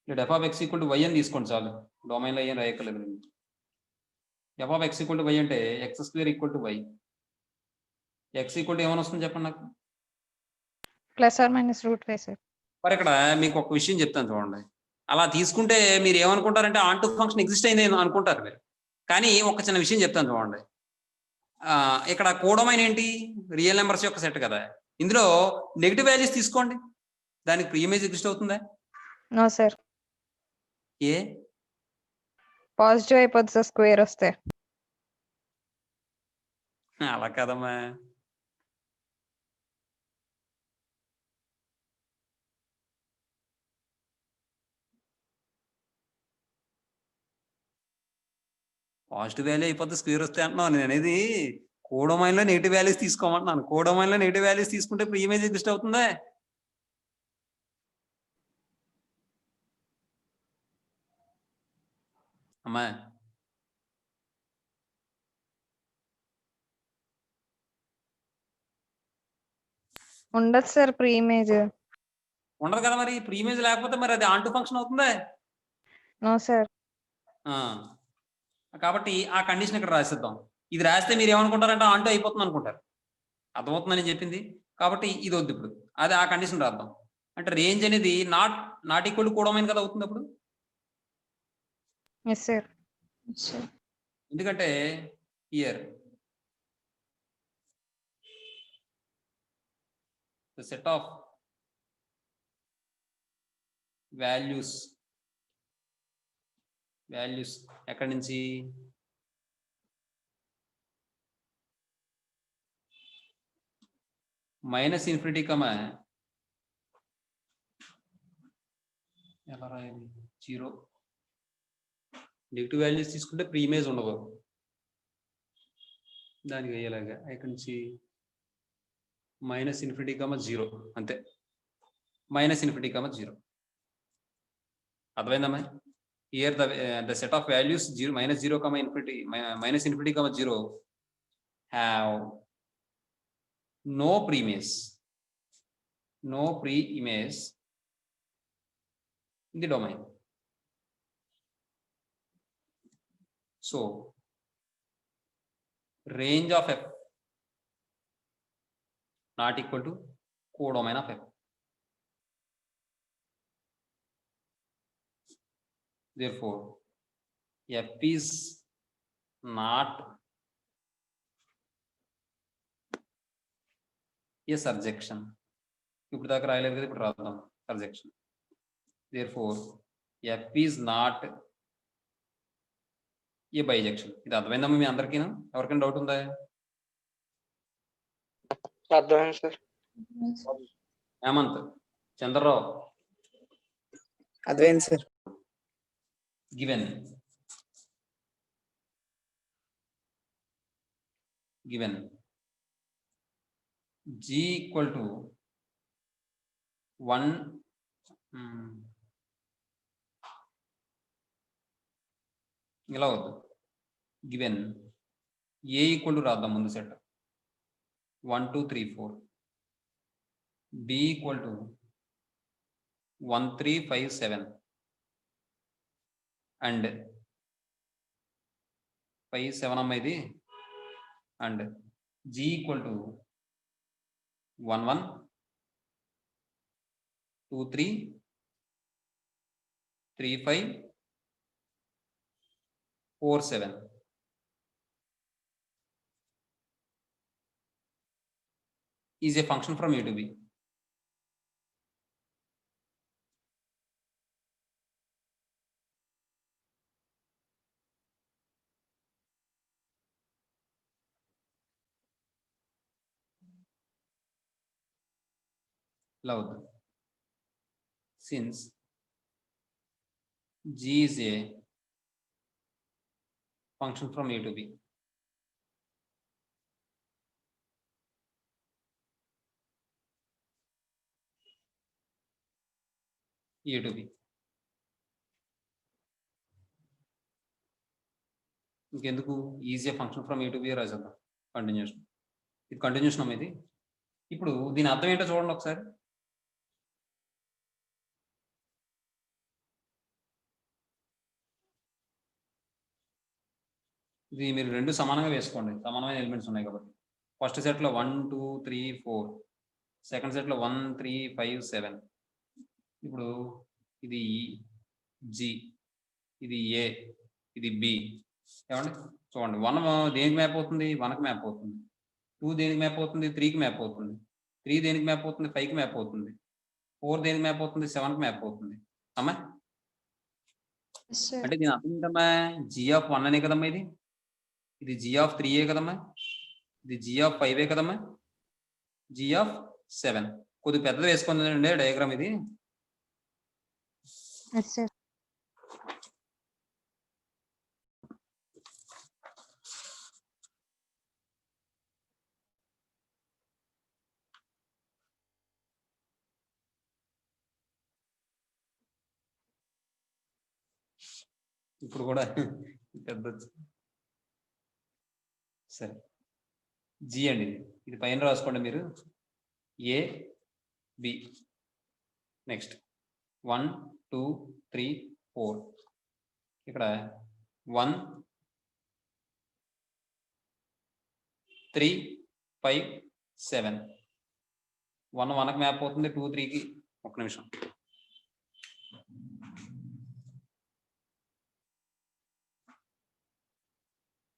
let f of x equal to y అని తీసుకోండి చాలు. డొమైన్ లో ఏం రాయక్కర్లేదు. f of x equal to y అంటే x square equal to y. x equal to ఏమని వస్తుంది చెప్పండి నాకు. Plus or minus root 5, sir. మరి ఇక్కడ మీకు ఒక విషయం చెప్తాను చూడండి. అలా తీసుకుంటే మీరు ఏమనుకుంటారంటే ఆన్ టు ఫంక్షన్ ఎగ్జిస్ట్ అయింది అనుకుంటారు మీరు. కానీ ఒక చిన్న విషయం చెప్తాను చూడండి. ఇక్కడ కోడొమైన్ ఏంటి, రియల్ నెంబర్స్ యొక్క సెట్ కదా. ఇందులో నెగిటివ్ వాల్యూస్ తీసుకోండి, దానికి ప్రీ ఇమేజ్ ఎగ్జిస్ట్ అవుతుందా? No, sir. ఏ పాజిటివ్ అయిపోతుంది సార్ స్క్వేర్ వస్తే. అలా కదమ్మా. పాజిటివ్ వాల్యూ అయిపోతే స్క్వేర్ వస్తే అంటున్నాను. నేను అనేది కోడొమైన్ లో నెగిటివ్ వాల్యూస్ తీసుకోమంటున్నాను. కోడొమైన్ లో నెగిటివ్ వాల్యూస్ తీసుకుంటే ప్రీ ఇమేజ్ ఎగ్జిస్ట్ అవుతుందా? అమ్మా ఉండదు సార్ ప్రీ ఇమేజ్. ఉండదు కదా. మరి ప్రీ ఇమేజ్ లేకపోతే మరి అది ఆన్ టు ఫంక్షన్ అవుతుందా? No sir. కాబట్టి ఆ కండిషన్ ఇక్కడ రాసిద్దాం. ఇది రాస్తే మీరు ఏమనుకుంటారంటే ఆన్ టు అయిపోతుంది అనుకుంటారు. అర్థమవుతుందని చెప్పింది. కాబట్టి ఇది వద్దు ఇప్పుడు. అది ఆ కండిషన్ రాద్దాం. అంటే రేంజ్ అనేది నాట్ ఈక్వల్ టు కోడొమైన్ కదా అవుతుంది అప్పుడు. Yes sir. ఎందుకంటే here the set of values ఎక్కడి నుంచి మైనస్ ఇన్ఫినిటీ కమా ఎలా రాయాలి 0 నెగిటివ్ వాల్యూస్ తీసుకుంటే ప్రీ ఇమేజ్ ఉండదు. దానికి అయ్యేలాగా ఎక్కడి నుంచి మైనస్ ఇన్ఫినిటీ కమా 0 అంతే. మైనస్ ఇన్ఫినిటీ కమా 0 అర్థమైందమ్మా. Here the set of values 0 minus 0 comma infinity minus infinity comma 0 have no pre-image in the domain. So range of f not equal to codomain of f. Therefore, f is not ఏ సర్జెక్షన్. ఇప్పుడు దాకా రాయలేదు కదా, ఇప్పుడు రాద్దాం సర్జెక్షన్. therefore f is not A bisection. ఇది అర్థమైందమ్మా మీ అందరికీ? ఎవరికైనా డౌట్ ఉందా? అర్థమైంది సార్. హేమంత్, చంద్రరావు, అర్థమైంది sir. given g equal to 1 ఇలా వద్దు. గివెన్ ఏ ఈక్వల్ టు రాద్దాం ముందు set 1 2 3 4, B equal to 1 3 5 7 and 5 7 అమ్మ ఇది, and G equal to 1 1 2 3 3 5 4 7. is a function from A to B. Loud. Since G is a function from A to B, A to B. ఇంకెందుకు, easy function from A to B రాసేద్దాం. కంటిన్యూషన్, ఇది కంటిన్యూషన్ అమ్మ ఇది. ఇప్పుడు దీని అర్థం ఏంటో చూడండి ఒకసారి. ఇది మీరు రెండు సమానంగా వేసుకోండి, సమానమైన ఎలిమెంట్స్ ఉన్నాయి కాబట్టి. ఫస్ట్ సెట్లో 1 2 3 4, సెకండ్ సెట్లో 1 3 5 7. ఇప్పుడు ఇది జి, ఇది ఏ, ఇది బి. ఏమండి చూడండి, 1 దేనికి మ్యాప్ అవుతుంది? 1కి మ్యాప్ అవుతుంది. 2 దేనికి మ్యాప్ అవుతుంది? 3కి మ్యాప్ అవుతుంది. 3 దేనికి మ్యాప్ అవుతుంది? 5కి మ్యాప్ అవుతుంది. 4 దేనికి మ్యాప్ అవుతుంది? 7కి మ్యాప్ అవుతుంది. అమ్మా అంటే దీని అర్థం ఏంటమ్మా? జీ ఆఫ్ 1 అనే కదమ్మా ఇది. ఇది జీ ఆఫ్ 3ఏ కదమ్మా. ఇది జీ ఆఫ్ 5ఏ కదమ్మా. G of 7. కొద్దిగా పెద్దది వేసుకుందండి డయాగ్రామ్ ఇది. ఇప్పుడు కూడా పెద్ద సరే. జి అండి ఇది పైన రాసుకోండి మీరు. ఏ బి, నెక్స్ట్ 1 2 3 4, ఇక్కడ 1 3 5 7. 1 1కి మ్యాప్ అవుతుంది, 2 3కి. ఒక్క నిమిషం.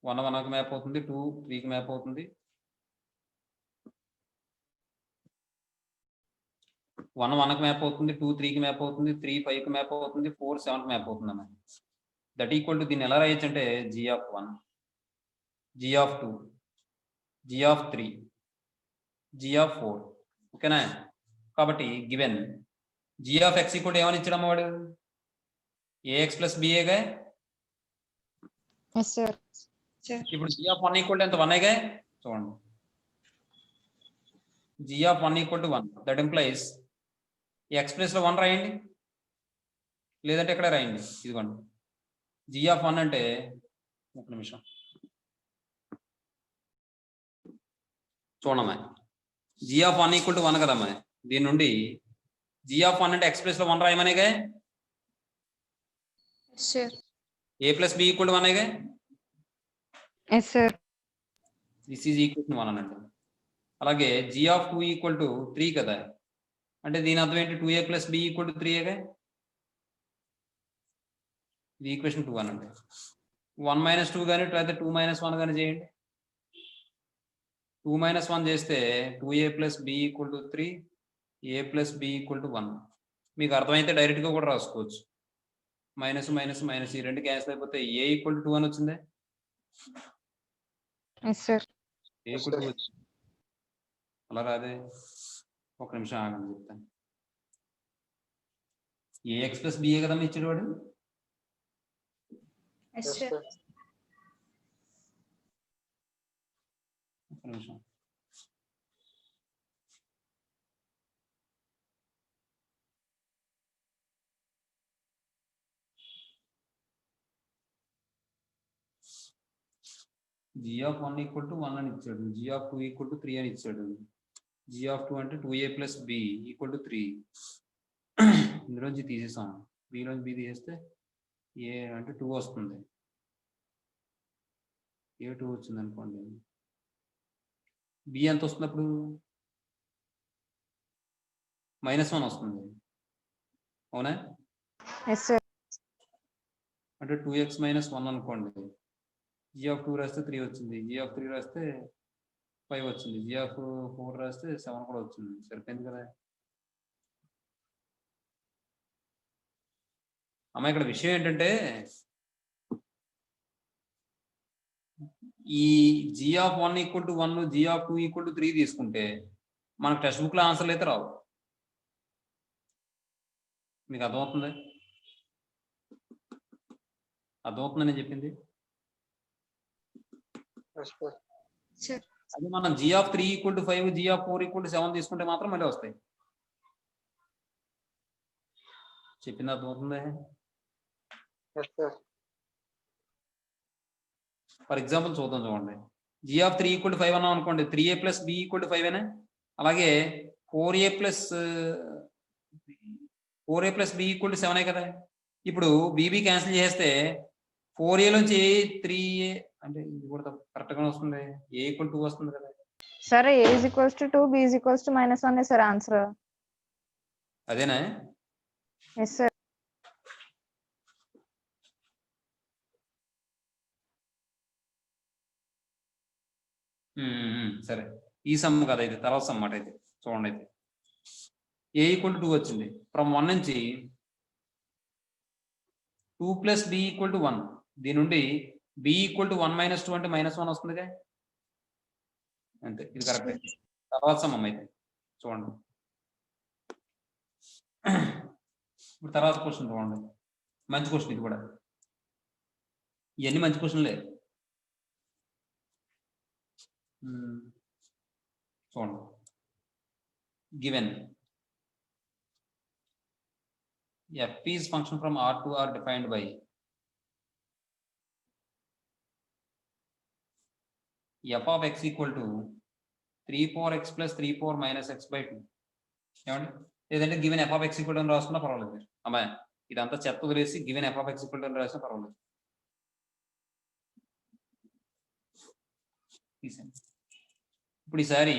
వన్ 1కి మ్యాప్ అవుతుంది, 2 3కి మ్యాప్ అవుతుంది. 1 1కి మ్యాప్ అవుతుంది, 2 3కి మ్యాప్ అవుతుంది, 3 5కి మ్యాప్ అవుతుంది, 4 7కి మ్యాప్ అవుతుంది అన్న. దట్ ఈక్వల్ టు దీన్ని ఎలా రాయొచ్చు అంటే g of 1, g of 2, g of 3, g of 4. ఓకేనా? కాబట్టి given g of x equal ఏమని ఇచ్చాడమ్మ వాడు? ఏఎక్స్ ప్లస్ బిఏగా. ఇప్పుడు జీ ఆఫ్ 1 ఈక్వల్ టు ఎంత? 1ఏగా. చూడండి, g of 1 equal to 1. That implies x plus లో 1 రాయండి, లేదంటే ఇక్కడ రాయండి. ఇదిగోండి, జీ ఆఫ్ 1 అంటే, ఒక నిమిషం చూడమ్మా. జీ ఆఫ్ 1 ఈక్వల్ టు 1 కదమ్మా. దీని నుండి జీ ఆఫ్ 1 అంటే ఎక్స్ ప్లస్ లో 1 రాయమనేగా. A plus b equal to 1ఏగా. దిస్ ఈజ్ ఈక్వల్ టు 1 అన్నట్టు. అలాగే జీ ఆఫ్ 2 ఈక్వల్ టు 3 కదా. అంటే దీని అర్థం ఏంటి? 2a plus b equal to 3ఏగా. ఇది ఈక్వేషన్ 2 అనండి. 1 - 2 కానీ, లేకపోతే 2 - 1 కానీ చేయండి. 2 - 1 చేస్తే 2a + b = 3, a + b = 1. మీకు అర్థమైతే డైరెక్ట్గా కూడా రాసుకోవచ్చు. మైనస్ మైనస్ మైనస్ ఈ రెండు క్యాన్సిల్ అయిపోతే a = 2 అని వచ్చిందే. Yes sir. a = 2 వచ్చింది. అలా రాదే, ఒక నిమిషం ఆగండి చెప్తాను. ax + b కదమ్మా ఇచ్చాడు వాడు. Yes, sir. ఒక నిమిషం. g(1) = 1 అని ఇచ్చాడు, g(2) = 3 అని ఇచ్చాడు. g(2) అంటే 2a + b = 3. ఇందులోంచి తీసేసాం, b లోంచి b తీసేస్తే a అంటే 2 వస్తుంది. a 2 వచ్చింది అనుకోండి. b ఎంత వస్తుంది అప్పుడు? -1 వస్తుంది, అవునా? Yes sir. అంటే 2x - 1 అనుకోండి. g(2) రాస్తే 3 వచ్చింది, g(3) రాస్తే 5 వచ్చింది, g(4) రాస్తే 7 కూడా వచ్చింది. సరిపోయింది కదా. అమ్మ ఇక్కడ విషయం ఏంటంటే ఈ g(1) = 1, g(2) = 3 తీసుకుంటే మనకు టెక్స్ట్ బుక్ లో ఆన్సర్లు అయితే రావు. మీకు అర్థమవుతుంది? అర్థమవుతుందని నేను చెప్పింది. Yes, sir. అది మనం g(3) = 5, g(4) = 7 తీసుకుంటే మాత్రం మళ్ళీ వస్తాయి. చెప్పింది అర్థమవుతుంది? Yes, sir. ఫర్ ఎగ్జాంపుల్ చూద్దాం, చూడండి. g(3) = 5 అన్నాం అనుకోండి, 3a + b = 5 అలాగే 4a + b = 7 కదా. ఇప్పుడు bb క్యాన్సిల్ చేస్తే 4a నుంచి 3a అంటే ఇది కూడా కరెక్ట్ గానే వస్తుంది, a = 2 వస్తుంది కదా. Sir a = 2, b = -1 sir answer. అదేనా? Yes sir. సరే, ఈ సమ్ కదా ఇది, తర్వాత సమ్ మాట అయితే చూడండి. అయితే a = 2 వచ్చింది. ఫ్రమ్ 1 నుంచి 2 + b = 1. దీని నుండి b = 1 - 2 అంటే -1 వస్తుందిగా. అంతే, ఇది కరెక్టే. తర్వాత సమ్ అయితే చూడండి. ఇప్పుడు తర్వాత క్వశ్చన్ చూడండి, మంచి క్వశ్చన్ ఇది కూడా. ఇవన్నీ మంచి క్వశ్చన్లే. చూడండి. Given f is function from R to R defined by f of x = 3/x + 3/- x/2. ఏమండి? లేదంటే గివెన్ f of x = అని రాసుకున్నా పర్వాలేదు. అమ్మాయి ఇదంతా చెత్త వదిలేసి గివెన్ f of x = అని రాసినా పర్వాలేదు. ఇప్పుడు ఈసారి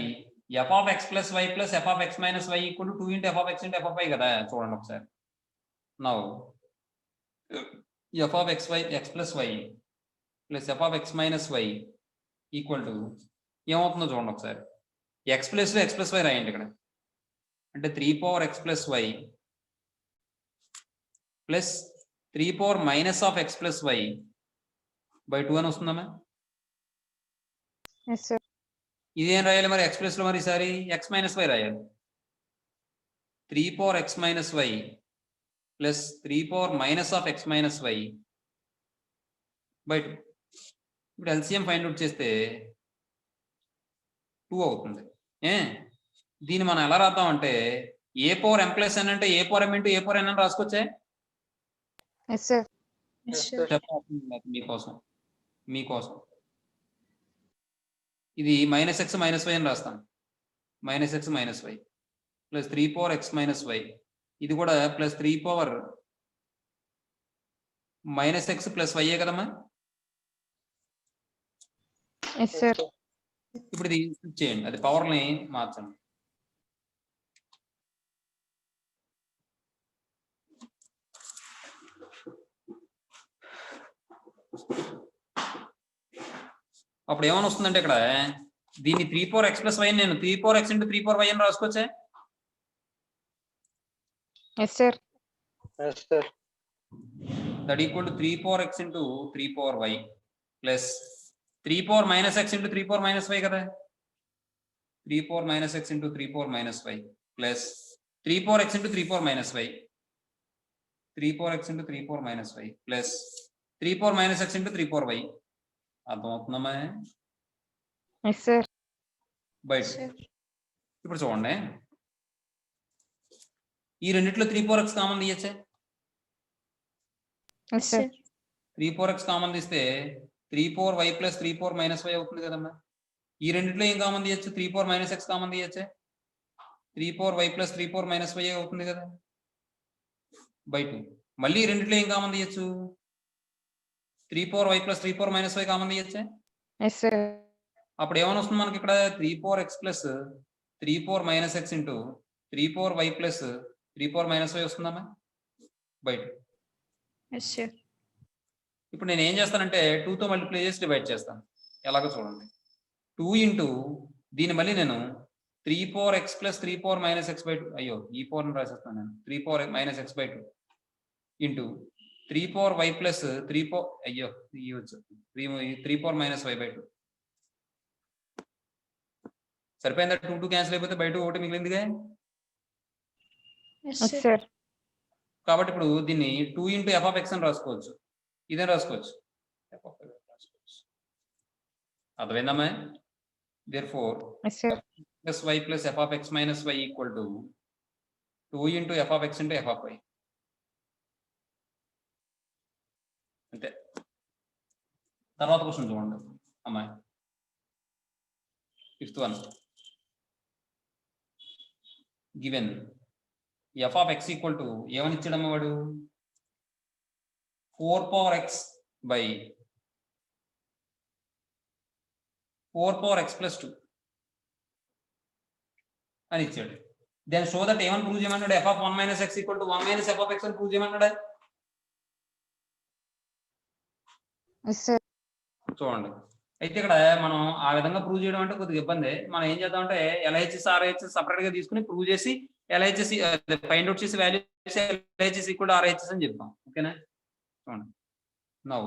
f of x + y + f of x - y = 2 × f of x × f of y కదా. చూడండి ఒకసారి. Now f of x + y plus f of x - y = ఏమవుతుందో చూడండి ఒకసారి. x ప్లేస్లో x + y రాయండి ఇక్కడ. అంటే 3/x + y plus 3/- x + y / 2 అని వస్తుందమ్మా. Yes sir. ఇదేం రాయాలి మరి? x ప్లేస్లో మరి ఈసారి x - y రాయాలి. 3/x - y plus 3/- x - y / 2. ఇప్పుడు ఎల్సిఎం ఫైండ్ అవుట్ చేస్తే 2 అవుతుంది. దీన్ని మనం ఎలా రాద్దాం అంటే a/m + n అంటే a/m × a/n అని రాసుకోవచ్చే. Yes sir. మీకోసం ఇది -x - y అని రాస్తాం. -x - y plus 3/x - y, ఇది కూడా ప్లస్ 3/- x + y కదమ్మా. Yes sir. ఇప్పుడు ఇది స్విచ్ చేయండి, అది పవర్ని మార్చండి. అప్పుడు ఏమని వస్తుందంటే ఇక్కడ దీన్ని 3/4x + y నేను 3/4x × 3/4y అని రాసుకోవచ్చా? Yes sir. Yes, sir. That equal to 3/4x × 3/4y plus 3/4 - x × 3/4 - y కదా. 3/4 - x × 3/4 - y plus 3/4x × 3/4 - y 3/4x × 3/4 - y plus 3/4 - x × 3/4y. అర్థమవుతుందమ్మా? Yes sir. బయట ఇప్పుడు చూడండి, ఈ రెండిట్లో 3/4x కామన్ తీయచ్చే. Yes sir. 3/4x కామన్ తీస్తే 3/4y + 3/4 - y అవుతుంది కదమ్మా. ఈ రెండిట్లో ఏం కామన్ తీయచ్చు? 3/4 - x కామన్ తీయచ్చే. 3/4y + 3/4 - y అవుతుంది కదా బై 2. మళ్ళీ ఈ రెండిట్లో ఏం కామన్ తీయచ్చు? 3/4y + 3/4 - y కామన్ తీయచ్చే. Yes sir. అప్పుడు ఏమని వస్తుంది మనకి ఇక్కడ? 3/4x + 3/4 - x × 3/4y + 3/4 - y వస్తుందమ్మా బై 2. Yes sir. ఇప్పుడు నేను ఏం చేస్తానంటే 2తో మల్టిప్లై చేసి డివైడ్ చేస్తాను. ఎలాగో చూడండి. 2 ఇంటూ దీన్ని మళ్ళీ నేను 3/4x + 3/4 - x/2 అయ్యో ఈ 4 రాసేస్తాను నేను 3/4 - x/2 ఇంటూ 3/4y + 3/4 అయ్యో ఈ వచ్చు 3/4 - y/2 సరిపోయిందా? 2 2 క్యాన్సిల్ అయిపోతే బై 2 ఒకటి మిగిలిందిగా. Yes sir. కాబట్టి ఇప్పుడు దీన్ని 2 × f(x) అని రాసుకోవచ్చు. ఇదే రాసుకోవచ్చు రాసుకోవచ్చు. అర్థమైందమ్మా? therefore yes sir. plus y plus f(x - y) equal to 2 × f(x) × f(y). అంతే. తర్వాత క్వశ్చన్ చూడండి అమ్మాయి. 5th one. Given f(x) equal to ఏమని ఇచ్చాడమ్మ వాడు? 4/x by 4/x + 2 అని ఇచ్చాడు. దెన్ షో దట్ ఏమని ప్రూవ్ చేయమన్నాడు? f(1 - x) equal to 1 - f(x) అని ప్రూవ్ చేయమన్నాడు. Yes sir. చూడండి, అయితే ఇక్కడ మనం ఆ విధంగా ప్రూవ్ చేయడం అంటే కొద్దిగా ఇబ్బంది. మనం ఏం చేద్దాం అంటే LHS RHS సపరేట్ గా తీసుకుని ప్రూవ్ చేసి LHS ఫైండ్ అవుట్ చేసి value LHS equal to RHS అని చెప్తాం. ఓకేనా? చూడండి, నౌ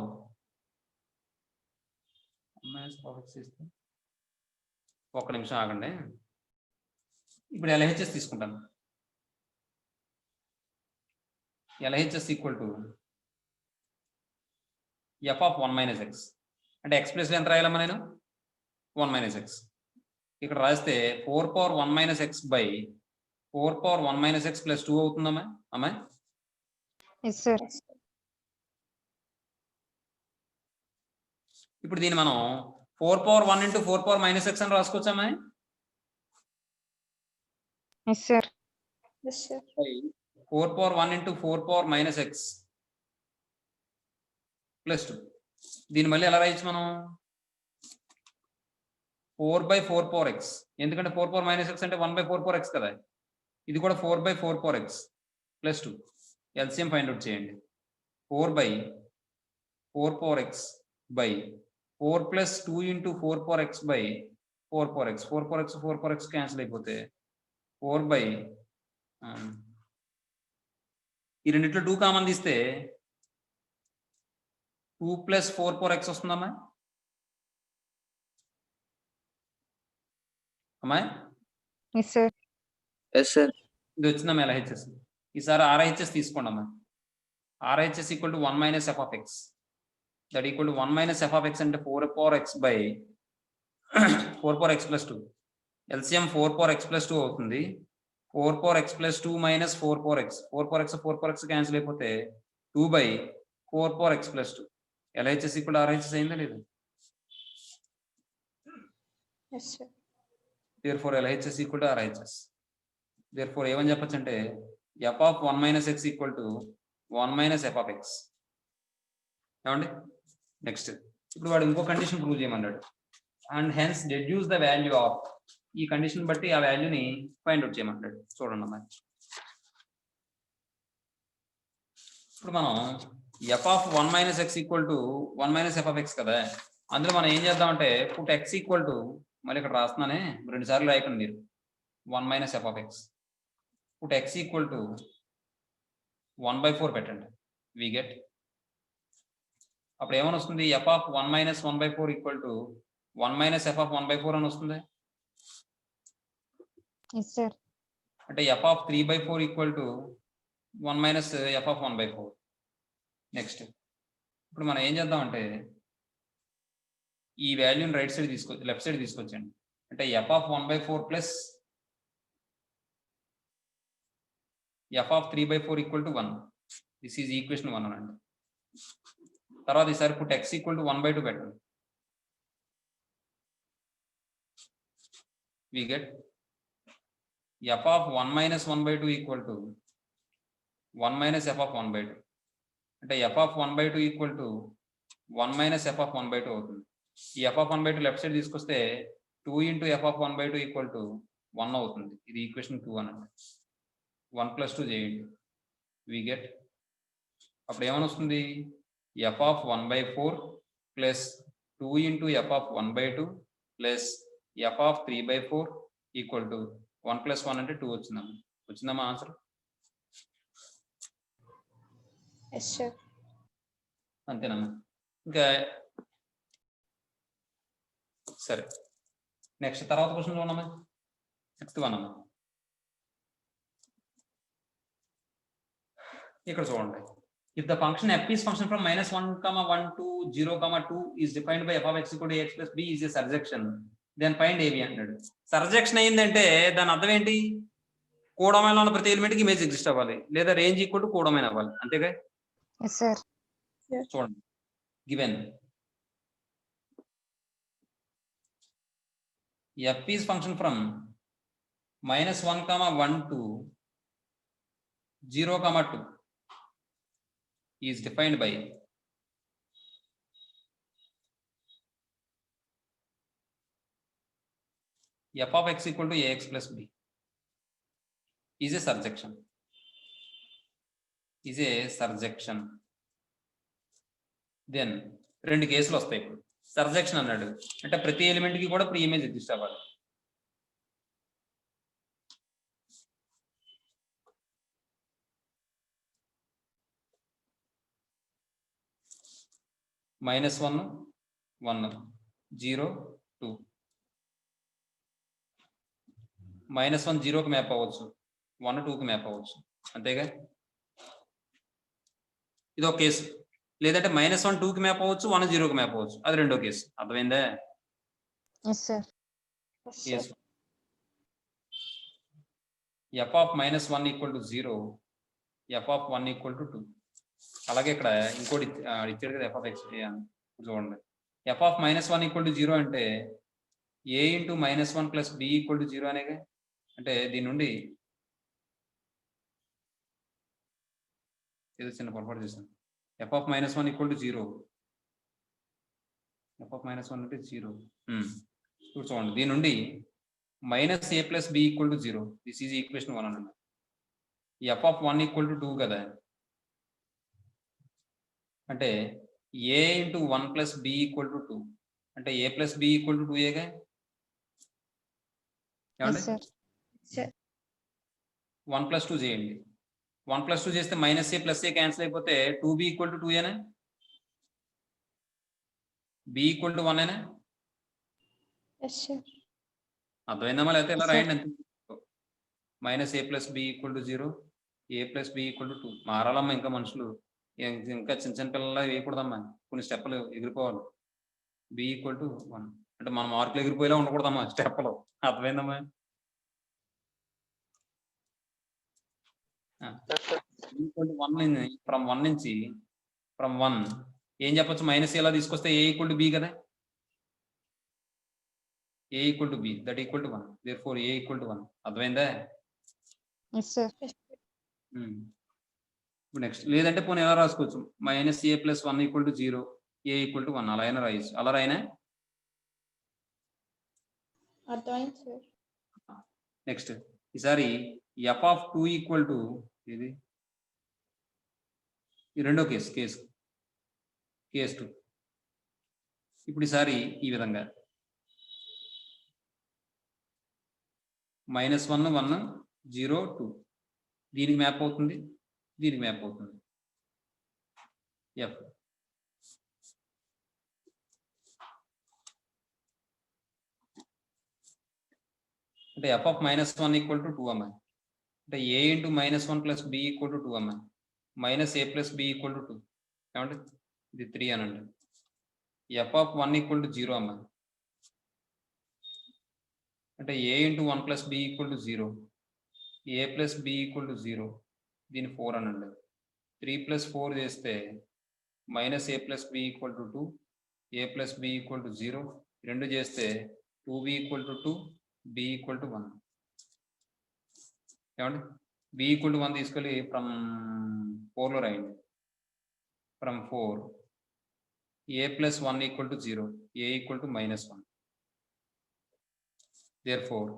ఒక్క నిమిషం ఆగండి. ఇప్పుడు LHS తీసుకుంటాను. LHS equal to f(1 - x) అంటే x ప్లేస్ లో ఎంత రాయాలమ్మా నేను? 1 - x. ఇక్కడ రాస్తే 4/1 - x by 4/1 - x + 2 అవుతుందమ్మా అమ్మా. Yes sir. ఇప్పుడు దీన్ని మనం 4/1 × 4/- x అని రాసుకోవచ్చమ్మా. Yes sir. 4/1 × 4/- x + 2. దీన్ని మళ్ళీ ఎలా రాయొచ్చు మనం? 4/4/x. ఎందుకంటే 4/- x అంటే 1/4/x కదా. ఇది కూడా 4/4/x + 2. LCM ఫైండ్ అవుట్ చేయండి. 4/4/x by 4 + 2 × 4/x by 4/x. 4/x cancel అయిపోతే 4 ఈ రెండిట్లో 2 కామన్ తీస్తే 2 + 4/x వస్తుందమ్మా అమ్మా. Yes sir. Yes, sir. ఇది వచ్చిందమ్మా LHS. ఈసారి RHS తీసుకోండి అమ్మా. RHS equal to 1 - f(x). That equal to 1 - f(x) అంటే 4/x by 4/x + 2. LCM 4/x + 2 అవుతుంది. 4/x + 2 - 4/x. 4/x క్యాన్సిల్ అయిపోతే 2/4/x + 2. LHS equal to RHS అయిందా లేదా? Yes sir. therefore LHS equal to RHS. therefore ఏమని చెప్పొచ్చు అంటే f(1 - x) equal to 1 - f(x). ఏమండి? నెక్స్ట్ ఇప్పుడు వాడు ఇంకో కండిషన్ ప్రూవ్ చేయమన్నాడు. And hence deduce the value of. ఈ కండిషన్ బట్టి ఆ వాల్యూని ఫైండ్ అవుట్ చేయమన్నాడు. చూడండి అమ్మా. ఇప్పుడు మనం f(1 - x) equal to 1 - f(x) కదా. అందులో మనం ఏం చేద్దాం అంటే పుట్ x ఈక్వల్ టు మళ్ళీ ఇక్కడ రాస్తున్నానే 2 సార్లు రాయకండి మీరు 1 మైనస్ ఎఫ్ ఆఫ్ ఎక్స్ ఇప్పుడు ఎక్స్ ఈక్వల్ టు 1/4 పెట్టండి వి గెట్ అప్పుడు ఏమని వస్తుంది F of 1 minus 1/4 equal to 1 minus f of 1/4 అని వస్తుంది ఎస్ సార్. అంటే f of 3/4 equal to 1 minus f of 1/4. Next ఇప్పుడు మనం ఏం చేద్దామంటే ఈ వాల్యూని రైట్ సైడ్ లెఫ్ట్ సైడ్ తీసుకొచ్చండి అంటే f of 1/4 plus f of 3/4 equal to 1. This is equation 1 అనండి. తర్వాత ఈసారి పుట్ ఎక్స్ ఈక్వల్ టు 1/2 పెట్టండి. We get f of 1 minus 1/2 equal to 1 minus f of 1/2 అంటే f of 1/2 equal to 1 minus f of 1/2 అవుతుంది. ఈ ఎఫ్ ఆఫ్ 1/2 లెఫ్ట్ సైడ్ తీసుకొస్తే 2 into F of 1/2 equal to 1 అవుతుంది. ఇది ఈక్వేషన్ 2 అనండి. 1 + 2 చేయండి వి గెట్ అప్పుడు ఏమని వస్తుంది F of 1/4 plus 2 into F of 1/2 plus f of 3/4 equal to 1 + 1 అంటే 2 వచ్చిందమ్మా ఆన్సర్. Yes sir. అంతేనమ్మా. ఇంకా సరే నెక్స్ట్ తర్వాత క్వశ్చన్ చూడమ్మా 6th వన్ అమ్మా. ఇక్కడ చూడండి if the function f is function from -1, 1 to 0, 2 is defined by f of x equal to ax plus b is a surjection then find ab అన్నాడు. సర్జెక్షన్ అయిందంటే దాని అర్థం ఏంటి కూడమైన ఉన్న ప్రతి ఎలిమెంట్ కి ఇమేజ్ ఎగ్జిస్ట్ అవ్వాలి లేదా రేంజ్ ఈక్వల్ టు కూడమైన అవ్వాలి అంతేగా. Yes sir. చూడండి given f is function from -1, 1 to 0, 2 is defined by f of x equal to ax plus b is a surjection. Then రెండు కేసులు వస్తాయి. ఇప్పుడు సర్జెక్షన్ అన్నాడు అంటే ప్రతి ఎలిమెంట్ కి కూడా ప్రీ ఇమేజ్ ఎగ్జిస్ట్ అవ్వాలి. -1, 1, 0, 2 -1 0కి మ్యాప్ అవ్వచ్చు 1 2కి మ్యాప్ అవ్వచ్చు అంతేగా. ఇది ఒక కేసు. లేదంటే -1 2కి మ్యాప్ అవ్వచ్చు 1 0కి మ్యాప్ అవ్వచ్చు అది రెండో కేసు. అర్థమైందా. Yes sir. F of -1 equal to 0 f of 1 equal to 2. అలాగే ఇక్కడ ఇంకోటి ఇచ్చాడు కదా ఎఫ్ ఆఫ్ ఎక్స్ చూడండి ఎఫ్ ఆఫ్ -1 ఈక్వల్ టు 0 అంటే a into -1 plus b equal to 0 అనేగా. అంటే దీని నుండి ఏదో చిన్న పొరపాటు చేశాను. F of -1 equal to 0 f of -1 అంటే 0 చూడండి దీని నుండి -a plus b equal to 0 this is equation 1 అన్నమాట. ఎఫ్ ఆఫ్ 1 ఈక్వల్ టు 2 కదా అంటే a into 1 plus b equal to 2 అంటే a plus b equal to 2ఏగా. Yes sir. 1 + 2 చేయండి. 1 + 2 చేస్తే -a ప్లస్ a క్యాన్సిల్ అయిపోతే 2b ఈక్వల్ టు 2ఏనా b ఈక్వల్ టు 1ఏనా. Yes sir. అర్థమైందమ్మా లేకపోతే ఎలా రాయండి అంతే. -a plus b equal to 0 a plus b equal to 2 మారాలమ్మా ఇంకా మనుషులు ఇంకా చిన్న చిన్న పిల్లలు వేయకూడదమ్మా కొన్ని స్టెప్పులు ఎగిరిపోవాలి. b ఈక్వల్ టు 1 అంటే మన మార్కులు ఎగిరిపోయేలా ఉండకూడదమ్మా స్టెప్లు. అర్థమైందమ్మా. ఫ్రమ్ 1 నుంచి ఫ్రమ్ 1 ఏం చెప్పొచ్చు -a ఎలా తీసుకొస్తే a ఈక్వల్ టు b కదా. a equal to b that equal to 1 therefore a equal to 1. అర్థమైందా. Yes sir. ఇప్పుడు నెక్స్ట్ లేదంటే పోనీ ఎలా రాసుకోవచ్చు -a plus 1 equal to 0 a equal to 1 అలా అయినా రాయొచ్చు. అలా రాయినా. అర్థమైంది సార్. నెక్స్ట్ ఈసారి ఎఫ్ ఆఫ్ 2 ఈక్వల్ టు ఇది ఈ రెండో కేసు 2. ఇప్పుడు ఈసారి ఈ విధంగా -1 1 0 2 దీనికి మ్యాప్ అవుతుంది, దీనికి మ్యాప్ అవుతుంది. ఎఫ్ అంటే ఎఫ్ ఆఫ్ -1 ఈక్వల్ టు 2 అమ్మ. అంటే a into -1 plus b equal to 2 అమ్మ. Minus a plus b equal to 2 ఏమంటే ఇది 3 అనండి. ఎఫ్ ఆఫ్ 1 ఈక్వల్ టు 0 అమ్మ. అంటే a into 1 plus b equal to 0, a plus b equal to 0, దీని 4 అనండి. 3 ప్లస్ 4 చేస్తే minus a plus b equal to 2, a plus b equal to 0, రెండు చేస్తే 2b equal to 2, b equal to 1. ఏమండి బి ఈక్వల్ టు 1 తీసుకెళ్ళి ఫ్రమ్ 4లో రాయండి. From 4 A plus 1 equal to 0, A equal to -1. Therefore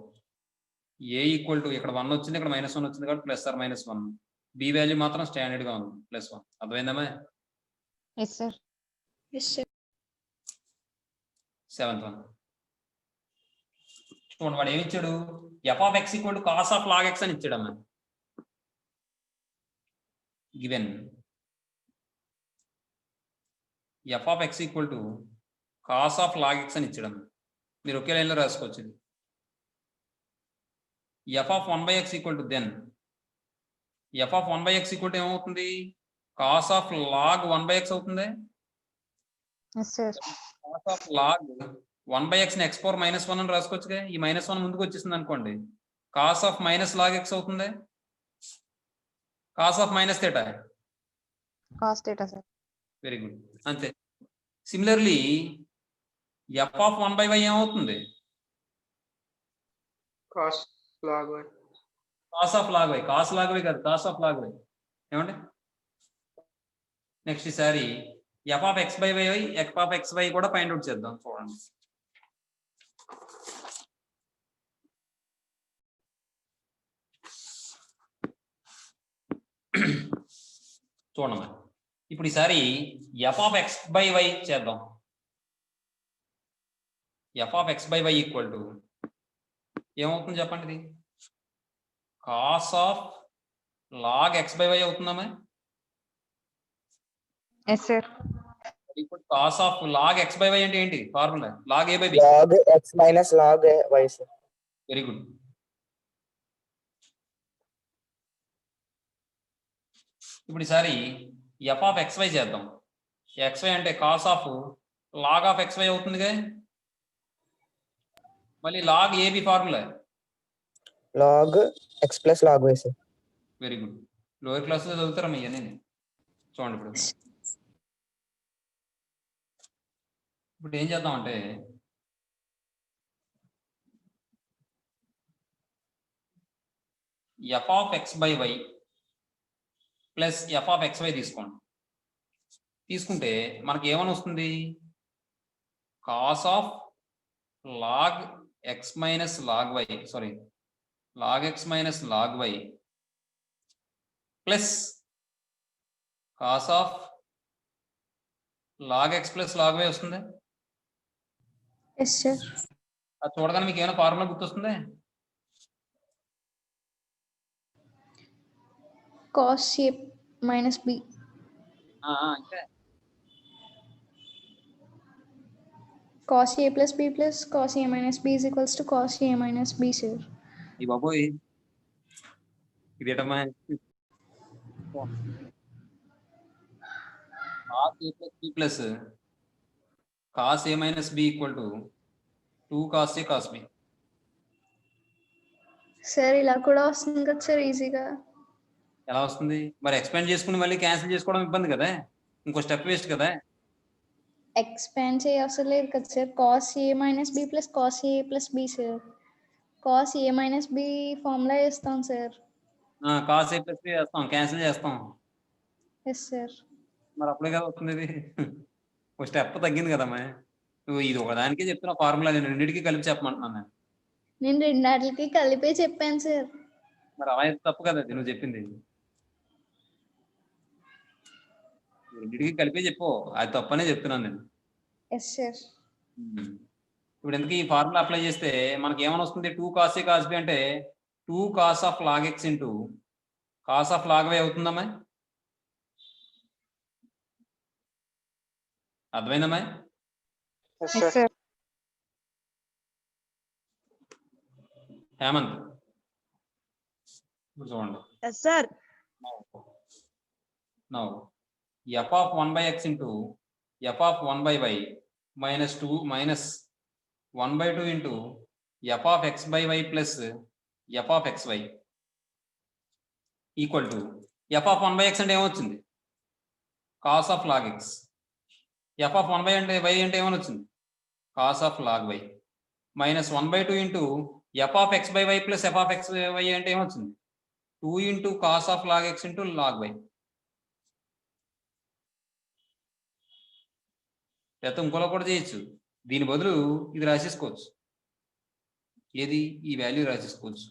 A equal to ఇక్కడ 1 వచ్చింది, ఇక్కడ -1 వచ్చింది కాబట్టి ప్లస్ ఆర్ -1. బి వాల్యూ మాత్రం స్టాండర్డ్ గా ఉంది +1. అర్థమైందమ్మా? Yes sir. సెవెంత్ వన్ చూడండి, వాడు ఏమి ఇచ్చాడు? F of x equal to cos of log x అని ఇచ్చాడమ్మా. Given f of x equal to cos of log x అని ఇచ్చాడమ్మా. మీరు ఒకే లైన్లో రాసుకోవచ్చు. F of 1/x equal to then f of 1/x equal to ఏమవుతుంది? కాస్ ఆఫ్ లాగ్ 1/x అవుతుంది. Yes sir. Cos of log 1/x ని x పవర్ -1 అని రాసుకోవచ్చుగా. ఈ -1 ముందుకు వచ్చేసింది అనుకోండి, cos of minus log x అవుతుంది. Cos of minus theta. Cos theta sir. Very good. అంతే. సిమిలర్లీ ఎఫ్ ఆఫ్ 1/y ఏమవుతుంది? cos log y. Cos of log y. Cos log y కాదు, కాస్ ఆఫ్ లాగ్ y. ఏమండి? నెక్స్ట్ ఈసారి f of x/y, f of xy కూడా ఫైండ్ అవుట్ చేద్దాం. చూడండి, చూడమ్మా. ఇప్పుడు ఈసారి ఎఫ్ ఆఫ్ x/y చేద్దాం. F of x/y equal to ఏమవుతుంది చెప్పండి? ఇది కాస్ ఆఫ్ లాగ్ x/y అవుతుందమ్మా. Yes sir. ఇప్పుడు కాస్ ఆఫ్ లాగ్ x/y అంటే ఏంటి? Formula log a/b. log x minus log y, sir. Very good. ఇప్పుడు ఈసారి ఎఫ్ ఆఫ్ xy చేద్దాం. xy అంటే cos of log of xy అవుతుందిగా. మళ్ళీ log ab formula log x plus log y, sir. Very good. Lower క్లాస్లో చదువుతారా మీ అన్నీ? చూడండి, ఇప్పుడు ఏం చేద్దాం అంటే f of x/y plus f of xy తీసుకోండి. తీసుకుంటే మనకి ఏమని వస్తుంది? Cos of log x minus log y, sorry log x minus log y plus cos of log x plus log y వస్తుంది. Yes sir. అది చూడగానే మీకు ఏమైనా ఫార్ములా గుర్తొస్తుంది? Cos a minus b. అంటే cos a plus b plus cos a minus b is equals to cos a minus b sir. ఈ బాబోయ్ ఇదేటమ్మా. Cos a plus b plus cos a minus b equal to 2 cos A cos B. Sir ఇలా కూడా వస్తుంది కదా సార్ ఈజీగా. ఎలా వస్తుంది మరి? ఎక్స్పాండ్ చేసుకుని మళ్ళీ క్యాన్సిల్ చేసుకోవడం ఇబ్బంది కదా, ఇంకో స్టెప్ వేస్ట్ కదా. ఎక్స్పాండ్ చేయ అవసరం లేదు కదా sir. Cos a minus b plus cos a plus b sir. Cos a minus b formula వేస్తాం sir. Cos a plus b వేస్తాం, క్యాన్సిల్ చేస్తాం. Yes sir. మరి అప్పుడే కదా వస్తుంది ఇది. ఒక స్టెప్ తగ్గింది కదమ్మా. నువ్వు ఇది ఒకదానికే చెప్తున్నా ఫార్ములా, నేను రెండింటికి కలిపి చెప్పమంటున్నాను. నేను రెండాటికి కలిపే చెప్పాను సార్. మరి అలా అయితే తప్పు కదా, అది నువ్వు చెప్పింది. రెండింటికి కలిపే చెప్పు, అది తప్పనే చెప్తున్నాను నేను. Yes sir. ఇప్పుడు ఎందుకు ఈ ఫార్ములా అప్లై చేస్తే మనకి ఏమని వస్తుంది 2 cos A cos B అంటే 2 cos of log x into cos of log y అవుతుందమ్మా? అర్థమైందమ్మా? Yes, Yes, sir. sir. Hemant ఇప్పుడు చూడండి. Yes, sir. Now f of 1 by x into f of 1 by y minus 2 minus 1 by 2 into f of x by y plus f of xy equal to f of 1 by x అంటే ఏమొచ్చింది? cos of log x. f of 1 by అంటే y అంటే ఏమని వచ్చింది? cos of log y minus 1 by 2 into f of x by y plus f of x by y అంటే ఏమొచ్చింది? 2 into cos of log x into log y. లేకపోతే ఇంకోలా కూడా చేయొచ్చు. దీని బదులు ఇది రాసేసుకోవచ్చు. ఏది? ఈ వాల్యూ రాసేసుకోవచ్చు.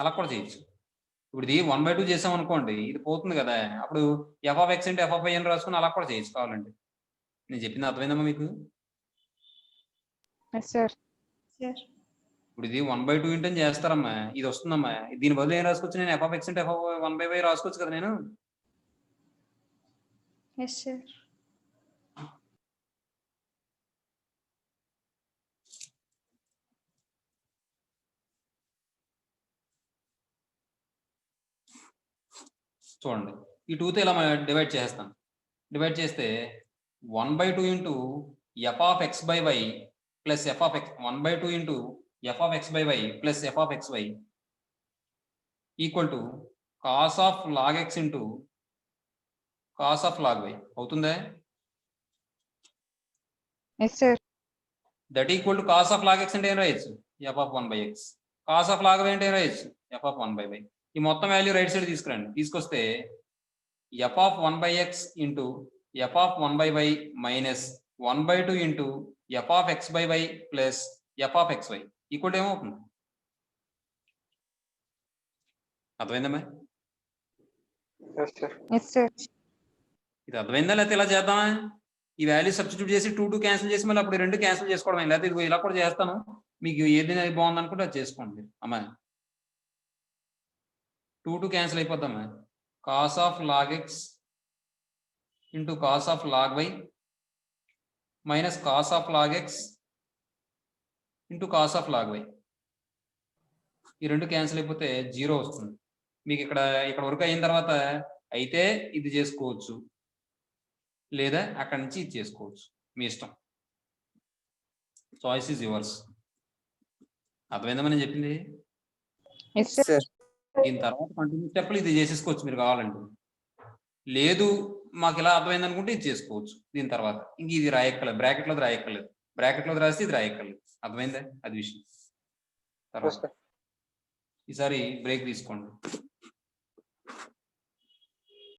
అలా కూడా చేయొచ్చు. ఇప్పుడు ఇది 1/2 చేసాం అనుకోండి, ఇది పోతుంది కదా, అప్పుడు f of x into f of y అని రాసుకుని అలా కూడా చేయొచ్చు కావాలండి. నేను చెప్పింది అర్థమైందమ్మా మీకు? Yes, sir. Sir. ఇప్పుడు ఇది 1/2 ఇంటని చేస్తారమ్మా, ఇది వస్తుందమ్మా. దీని బదులు ఏం రాసుకోవచ్చు? నేను f of x into f of 1/y రాసుకోవచ్చు కదా నేను. Yes sir. చూడండి, ఈ 2తో ఇలా డివైడ్ చేస్తాను. డివైడ్ చేస్తే 1/2 into f of x by y plus f of x 1/2 into f of x by y plus f of xy equal to cos of log x into cos of log y అవుతుందా? Yes, sir. That equal to cos of log x అంటే ఏం రాయొచ్చు? f of 1/x. cos of log y అంటే ఏం రాయొచ్చు? f of 1/y. ఈ మొత్తం వాల్యూ రైట్ సైడ్ తీసుకురండి. తీసుకొస్తే f of 1/x into f of 1/y minus 1/2 into f of x by y plus f of xy equal ఏమవుతుంది? అర్థమైందమ్మా? Yes, sir. Yes, sir. ఇది అర్థమైందా? లేకపోతే ఇలా చేద్దామా? ఈ వాల్యూ సబ్స్టిట్యూట్ చేసి 2 క్యాన్సిల్ చేసి మళ్ళీ అప్పుడు 2 క్యాన్సిల్ చేసుకోవడం. లేకపోతే ఇది ఇలా కూడా చేస్తాను. మీకు ఏది బాగుంది అనుకుంటే అది చేసుకోండి అమ్మా. 2 క్యాన్సిల్ అయిపోద్దామా? cos of log x into cos of log y minus cos of log x into cos of log y. ఈ 2 క్యాన్సిల్ అయిపోతే 0 వస్తుంది. మీకు ఇక్కడ వరకు అయిన తర్వాత అయితే ఇది చేసుకోవచ్చు, లేదా అక్కడి నుంచి ఇది చేసుకోవచ్చు, మీ ఇష్టం. Choice is yours. అర్థమైందా నేను చెప్పింది? Yes, sir. sir. దీని తర్వాత కంటిన్యూ స్టెప్లు ఇది చేసేసుకోవచ్చు మీరు కావాలంటే. లేదు మాకు ఇలా అర్థమైంది అనుకుంటే ఇది చేసుకోవచ్చు. దీని తర్వాత ఇంక ఇది రాయక్కర్లేదు, బ్రాకెట్లో రాయక్కర్లేదు, బ్రాకెట్లో రాస్తే ఇది రాయక్కర్లేదు. అర్థమైందా? అది విషయం. Yes, తర్వాత sir. ఈసారి బ్రేక్ తీసుకోండి.